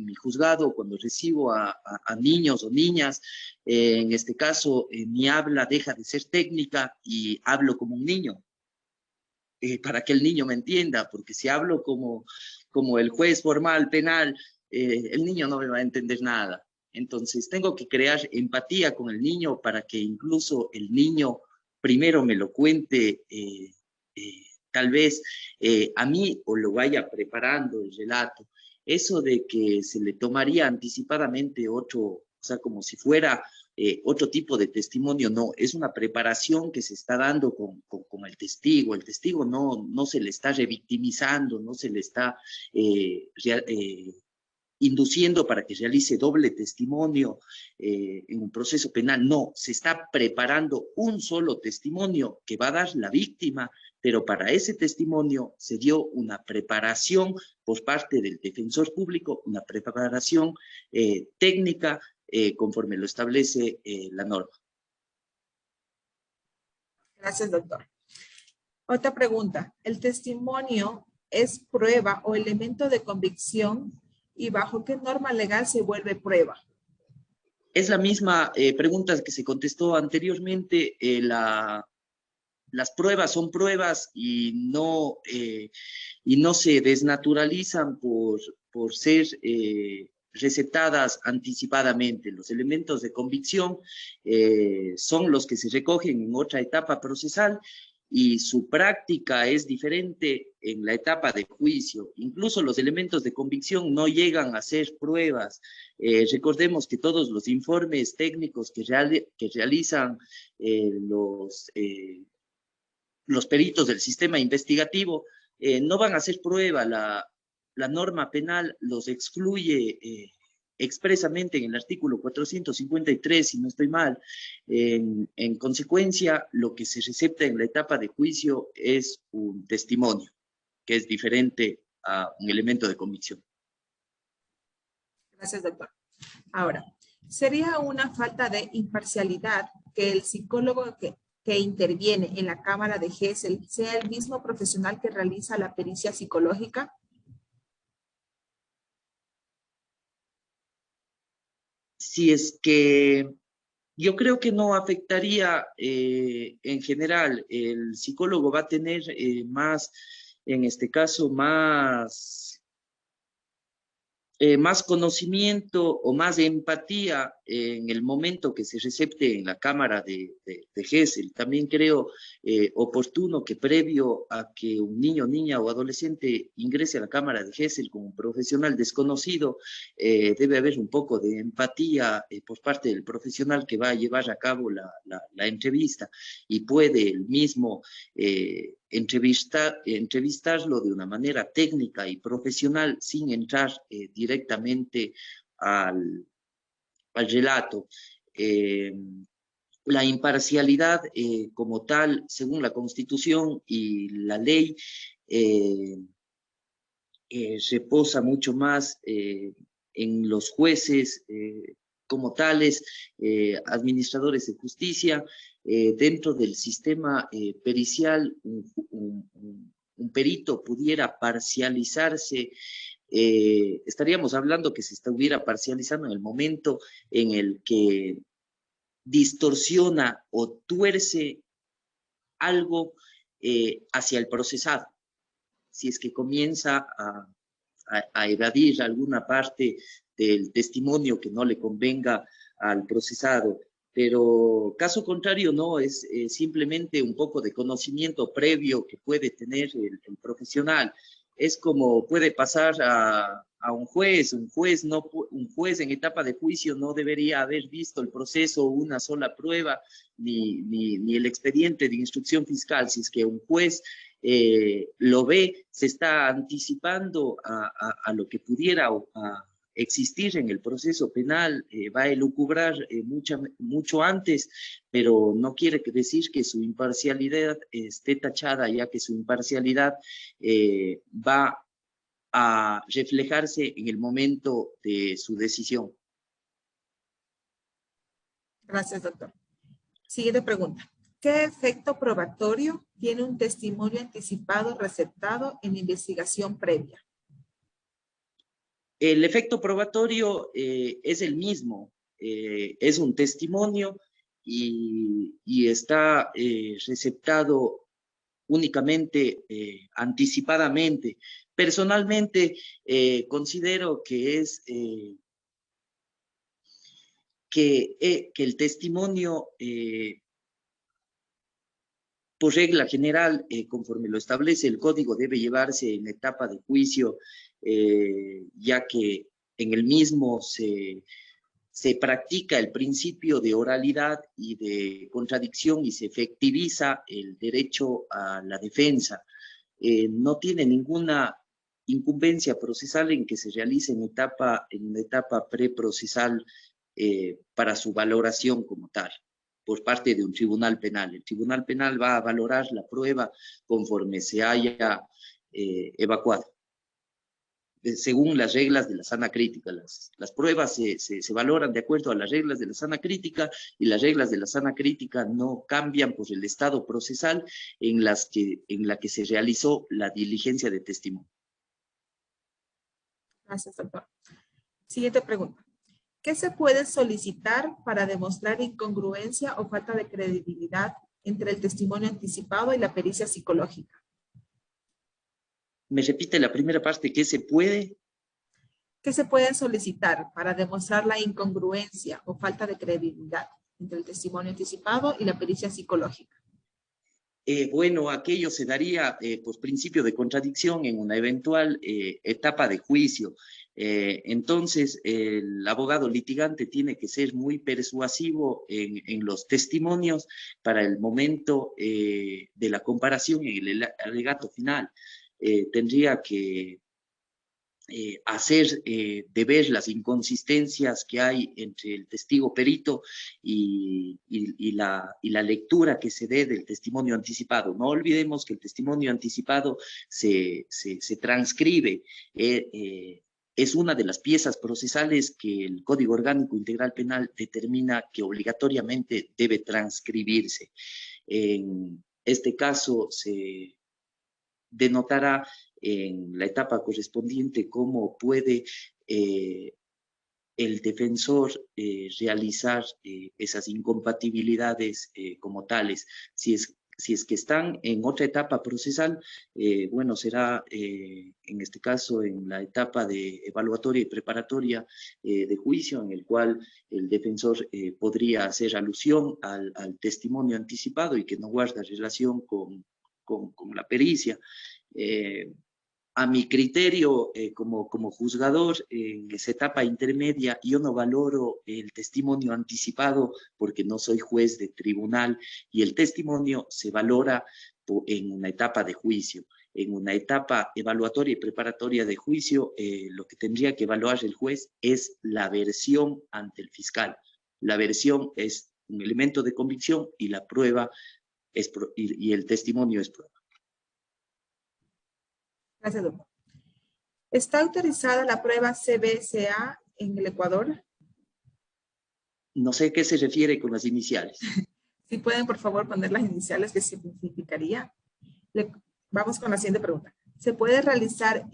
[SPEAKER 3] mi juzgado cuando recibo a niños o niñas. En este caso, mi habla deja de ser técnica y hablo como un niño, para que el niño me entienda, porque si hablo como el juez formal penal, el niño no me va a entender nada. Entonces, tengo que crear empatía con el niño para que incluso el niño primero me lo cuente, tal vez a mí, o lo vaya preparando el relato. Eso de que se le tomaría anticipadamente o sea, como si fuera otro tipo de testimonio, no, es una preparación que se está dando con el testigo. El testigo no se le está revictimizando, no se le está induciendo para que realice doble testimonio en un proceso penal. No, se está preparando un solo testimonio que va a dar la víctima, pero para ese testimonio se dio una preparación por parte del defensor público, una preparación técnica conforme lo establece la norma.
[SPEAKER 1] Gracias, doctor. Otra pregunta. ¿El testimonio es prueba o elemento de convicción y bajo qué norma legal se vuelve prueba?
[SPEAKER 3] Es la misma pregunta que se contestó anteriormente. Las pruebas son pruebas y no se desnaturalizan por ser receptadas anticipadamente. Los elementos de convicción son los que se recogen en otra etapa procesal y su práctica es diferente en la etapa de juicio. Incluso los elementos de convicción no llegan a ser pruebas. Recordemos que todos los informes técnicos que realizan los peritos del sistema investigativo no van a ser prueba. La norma penal los excluye expresamente en el artículo 453, si no estoy mal. En consecuencia, lo que se recepta en la etapa de juicio es un testimonio, que es diferente a un elemento de convicción.
[SPEAKER 1] Gracias, doctor. Ahora, ¿sería una falta de imparcialidad que el psicólogo que interviene en la cámara de Gesell sea el mismo profesional que realiza la pericia psicológica?
[SPEAKER 3] Si es que yo creo que no afectaría en general. El psicólogo va a tener más, en este caso, más conocimiento o más empatía en el momento que se recepte en la cámara de Gesell. También creo oportuno que previo a que un niño, niña o adolescente ingrese a la cámara de Gesell como un profesional desconocido, debe haber un poco de empatía por parte del profesional que va a llevar a cabo la entrevista, y puede el mismo entrevistarlo de una manera técnica y profesional sin entrar directamente al relato. La imparcialidad como tal, según la Constitución y la ley, reposa mucho más en los jueces como tales, administradores de justicia. Dentro del sistema pericial, un perito pudiera parcializarse. Estaríamos hablando que se estuviera parcializando en el momento en el que distorsiona o tuerce algo hacia el procesado. Si es que comienza a evadir alguna parte del testimonio que no le convenga al procesado. Pero caso contrario, no, es simplemente un poco de conocimiento previo que puede tener el profesional. Es como puede pasar a un juez. Un juez en etapa de juicio no debería haber visto el proceso, una sola prueba, ni el expediente de instrucción fiscal. Si es que un juez lo ve, se está anticipando a lo que pudiera existir en el proceso penal, va a elucubrar mucho antes, pero no quiere decir que su imparcialidad esté tachada, ya que su imparcialidad va a reflejarse en el momento de su decisión.
[SPEAKER 1] Gracias, doctor. Siguiente pregunta. ¿Qué efecto probatorio tiene un testimonio anticipado receptado en investigación previa?
[SPEAKER 3] El efecto probatorio es el mismo, es un testimonio y está receptado únicamente anticipadamente. Personalmente considero que el testimonio por regla general, conforme lo establece el código, debe llevarse en etapa de juicio, ya que en el mismo se practica el principio de oralidad y de contradicción y se efectiviza el derecho a la defensa. No tiene ninguna incumbencia procesal en que se realice en una etapa preprocesal para su valoración como tal, por parte de un tribunal penal. El tribunal penal va a valorar la prueba conforme se haya evacuado, según las reglas de la sana crítica. Las pruebas se valoran de acuerdo a las reglas de la sana crítica, y las reglas de la sana crítica no cambian por el estado procesal en la que se realizó la diligencia de testimonio.
[SPEAKER 1] Gracias, doctor. Siguiente pregunta. ¿Qué se puede solicitar para demostrar incongruencia o falta de credibilidad entre el testimonio anticipado y la pericia psicológica?
[SPEAKER 3] ¿Me repite la primera parte? ¿Qué se puede?
[SPEAKER 1] ¿Qué se puede solicitar para demostrar la incongruencia o falta de credibilidad entre el testimonio anticipado y la pericia psicológica?
[SPEAKER 3] Bueno, aquello se daría por principio de contradicción en una eventual etapa de juicio. Entonces, el abogado litigante tiene que ser muy persuasivo en los testimonios para el momento de la comparación en el alegato final. Tendría que hacer de ver las inconsistencias que hay entre el testigo perito y la lectura que se dé del testimonio anticipado. No olvidemos que el testimonio anticipado se transcribe, es una de las piezas procesales que el Código Orgánico Integral Penal determina que obligatoriamente debe transcribirse. En este caso se denotará en la etapa correspondiente cómo puede el defensor realizar esas incompatibilidades como tales. Si es que están en otra etapa procesal, bueno, será en este caso en la etapa de evaluatoria y preparatoria de juicio, en el cual el defensor podría hacer alusión al testimonio anticipado y que no guarda relación con la pericia. A mi criterio, como juzgador, en esa etapa intermedia, yo no valoro el testimonio anticipado porque no soy juez de tribunal y el testimonio se valora en una etapa de juicio. En una etapa evaluatoria y preparatoria de juicio, lo que tendría que evaluar el juez es la versión ante el fiscal. La versión es un elemento de convicción y la prueba y el testimonio es prueba.
[SPEAKER 1] Gracias, doctor. ¿Está autorizada la prueba CBCA en el Ecuador?
[SPEAKER 3] No sé qué se refiere con las iniciales.
[SPEAKER 1] Si pueden, por favor, poner las iniciales, ¿qué significaría? Vamos con la siguiente pregunta. ¿Se puede realizar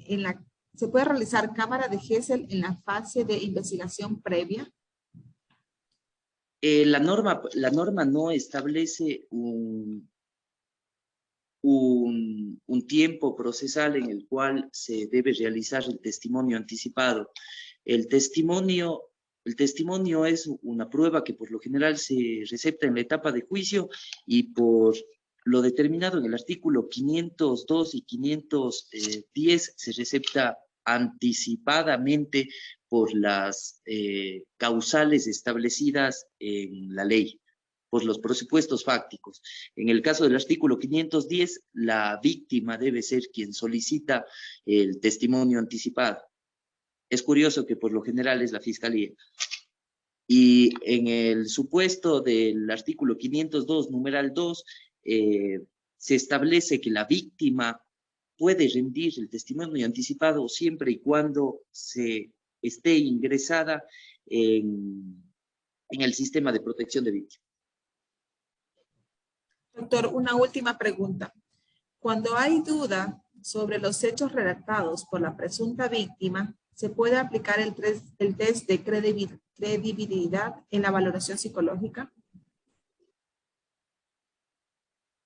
[SPEAKER 1] cámara de Gesell en la fase de investigación previa?
[SPEAKER 3] La norma no establece un tiempo procesal en el cual se debe realizar el testimonio anticipado. El testimonio es una prueba que por lo general se recepta en la etapa de juicio y por lo determinado en el artículo 502 y 510 se recepta anticipadamente por las causales establecidas en la ley, por los presupuestos fácticos. En el caso del artículo 510, la víctima debe ser quien solicita el testimonio anticipado. Es curioso que por lo general es la Fiscalía. Y en el supuesto del artículo 502, numeral 2, se establece que la víctima puede rendir el testimonio anticipado siempre y cuando se esté ingresada en el sistema de protección de víctimas.
[SPEAKER 1] Doctor, una última pregunta. Cuando hay duda sobre los hechos relatados por la presunta víctima, ¿se puede aplicar el test de credibilidad en la valoración psicológica?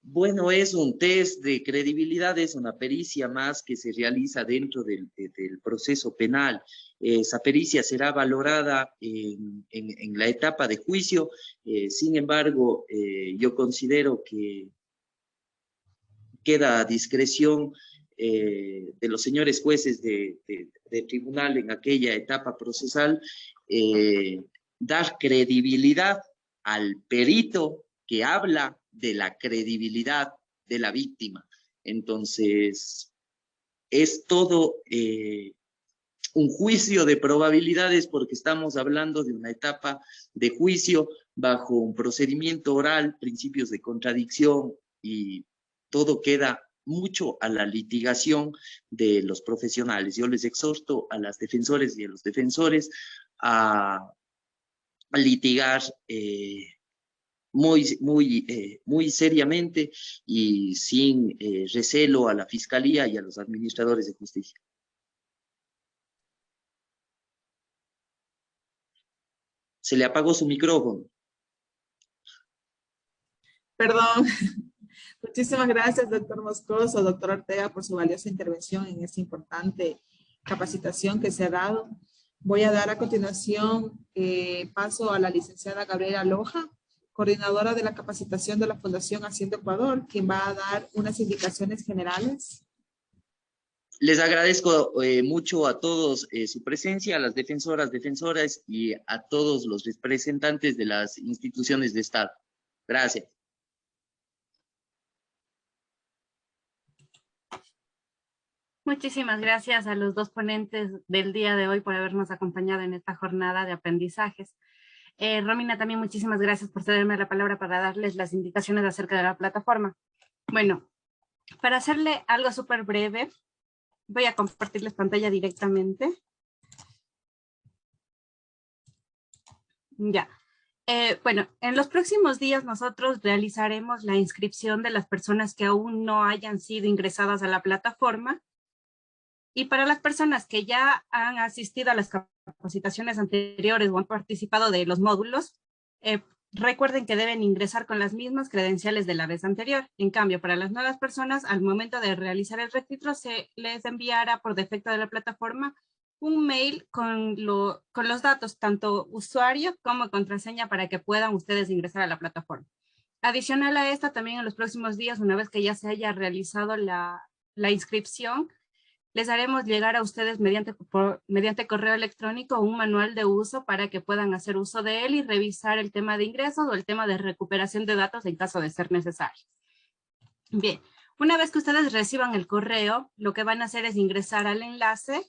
[SPEAKER 3] Bueno, es un test de credibilidad, es una pericia más que se realiza dentro del proceso penal. Esa pericia será valorada en la etapa de juicio. Sin embargo, yo considero que queda a discreción de los señores jueces de tribunal en aquella etapa procesal dar credibilidad al perito que habla de la credibilidad de la víctima. Entonces, es todo un juicio de probabilidades porque estamos hablando de una etapa de juicio bajo un procedimiento oral, principios de contradicción y todo queda mucho a la litigación de los profesionales. Yo les exhorto a las defensoras y a los defensores a litigar muy seriamente y sin recelo a la Fiscalía y a los administradores de justicia. Se le apagó su micrófono.
[SPEAKER 1] Perdón. Muchísimas gracias, doctor Moscoso, doctor Ortega, por su valiosa intervención en esta importante capacitación que se ha dado. Voy a dar a continuación paso a la licenciada Gabriela Loja, coordinadora de la capacitación de la Fundación Haciendo Ecuador, quien va a dar unas indicaciones generales.
[SPEAKER 3] Les agradezco mucho a todos su presencia, a las defensoras y a todos los representantes de las instituciones de Estado. Gracias.
[SPEAKER 5] Muchísimas gracias a los dos ponentes del día de hoy por habernos acompañado en esta jornada de aprendizajes. Romina, también muchísimas gracias por cederme la palabra para darles las indicaciones acerca de la plataforma. Bueno, para hacerle algo súper breve, voy a compartirles pantalla directamente. Ya. Bueno, en los próximos días nosotros realizaremos la inscripción de las personas que aún no hayan sido ingresadas a la plataforma. Y para las personas que ya han asistido a las capacitaciones anteriores o han participado de los módulos, recuerden que deben ingresar con las mismas credenciales de la vez anterior. En cambio, para las nuevas personas, al momento de realizar el registro, se les enviará por defecto de la plataforma un mail con los datos, tanto usuario como contraseña, para que puedan ustedes ingresar a la plataforma. Adicional a esto, también en los próximos días, una vez que ya se haya realizado la inscripción, les haremos llegar a ustedes mediante correo electrónico un manual de uso para que puedan hacer uso de él y revisar el tema de ingresos o el tema de recuperación de datos en caso de ser necesario. Bien, una vez que ustedes reciban el correo, lo que van a hacer es ingresar al enlace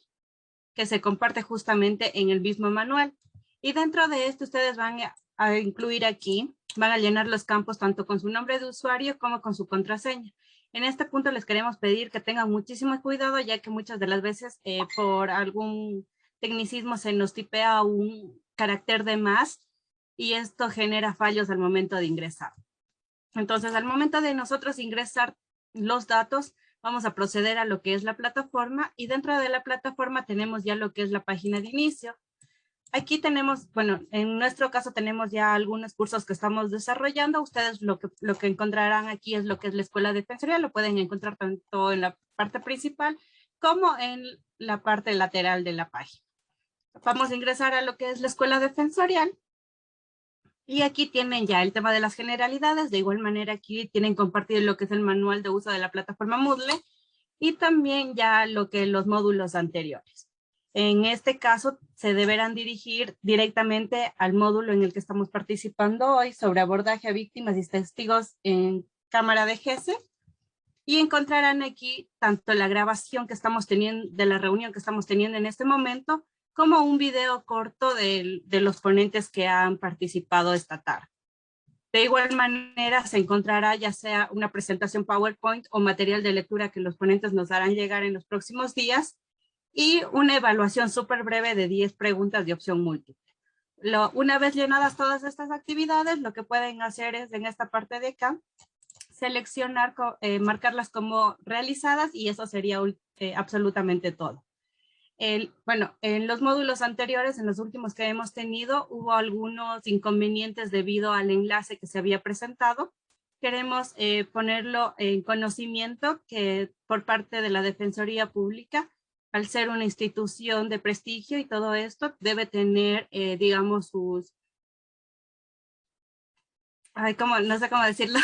[SPEAKER 5] que se comparte justamente en el mismo manual. Y dentro de esto ustedes van a incluir aquí, van a llenar los campos tanto con su nombre de usuario como con su contraseña. En este punto les queremos pedir que tengan muchísimo cuidado, ya que muchas de las veces por algún tecnicismo se nos tipea un carácter de más y esto genera fallos al momento de ingresar. Entonces, al momento de nosotros ingresar los datos, vamos a proceder a lo que es la plataforma y dentro de la plataforma tenemos ya lo que es la página de inicio. Aquí tenemos, bueno, en nuestro caso tenemos ya algunos cursos que estamos desarrollando. Ustedes lo que encontrarán aquí es lo que es la escuela defensorial. Lo pueden encontrar tanto en la parte principal como en la parte lateral de la página. Vamos a ingresar a lo que es la escuela defensorial. Y aquí tienen ya el tema de las generalidades. De igual manera aquí tienen compartido lo que es el manual de uso de la plataforma Moodle y también ya lo que los módulos anteriores. En este caso, se deberán dirigir directamente al módulo en el que estamos participando hoy sobre abordaje a víctimas y testigos en cámara de GESE. Y encontrarán aquí tanto la grabación que estamos teniendo, de la reunión que estamos teniendo en este momento, como un video corto de los ponentes que han participado esta tarde. De igual manera, se encontrará ya sea una presentación PowerPoint o material de lectura que los ponentes nos harán llegar en los próximos días, y una evaluación súper breve de 10 preguntas de opción múltiple. Una vez llenadas todas estas actividades, lo que pueden hacer es en esta parte de acá, seleccionar, marcarlas como realizadas y eso sería absolutamente todo. Bueno, en los módulos anteriores, en los últimos que hemos tenido, hubo algunos inconvenientes debido al enlace que se había presentado. Queremos ponerlo en conocimiento que por parte de la Defensoría Pública, al ser una institución de prestigio y todo esto, debe tener, digamos, sus... no sé cómo decirlo,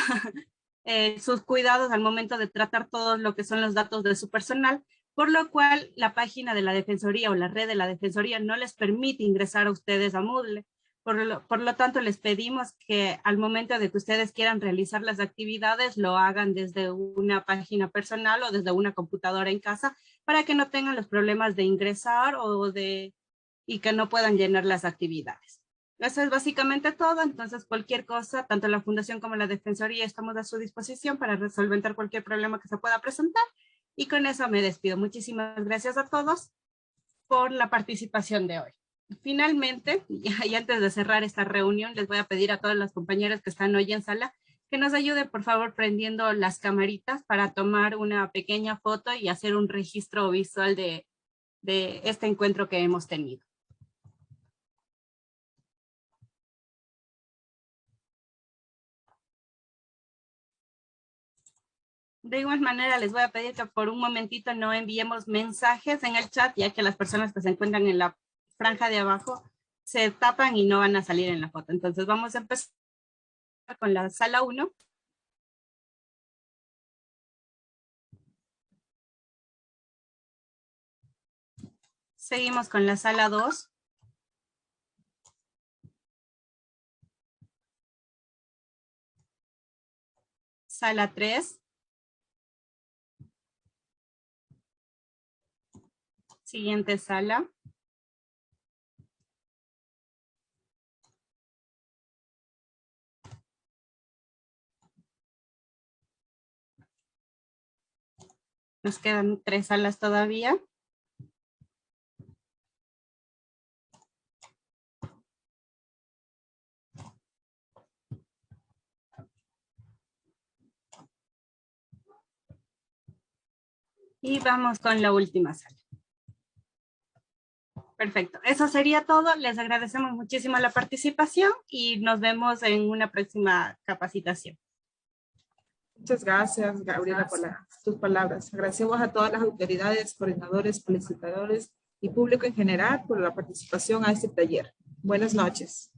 [SPEAKER 5] sus cuidados al momento de tratar todo lo que son los datos de su personal, por lo cual la página de la Defensoría o la red de la Defensoría no les permite ingresar a ustedes a Moodle. Por lo tanto, les pedimos que al momento de que ustedes quieran realizar las actividades, lo hagan desde una página personal o desde una computadora en casa para que no tengan los problemas de ingresar y que no puedan llenar las actividades. Eso es básicamente todo. Entonces, cualquier cosa, tanto la Fundación como la Defensoría estamos a su disposición para resolver cualquier problema que se pueda presentar. Y con eso me despido. Muchísimas gracias a todos por la participación de hoy. Finalmente, y antes de cerrar esta reunión, les voy a pedir a todos los compañeros que están hoy en sala que nos ayuden, por favor, prendiendo las camaritas para tomar una pequeña foto y hacer un registro visual de este encuentro que hemos tenido. De igual manera, les voy a pedir que por un momentito no enviemos mensajes en el chat, ya que las personas que se encuentran en la franja de abajo se tapan y no van a salir en la foto. Entonces vamos a empezar con la sala 1. Seguimos con la sala 2. Sala 3. Siguiente sala. Nos quedan 3 salas todavía. Y vamos con la última sala. Perfecto, eso sería todo. Les agradecemos muchísimo la participación y nos vemos en una próxima capacitación.
[SPEAKER 1] Muchas gracias, Gabriela, por tus palabras. Agradecemos a todas las autoridades, coordinadores, felicitadores y público en general por la participación a este taller. Buenas noches.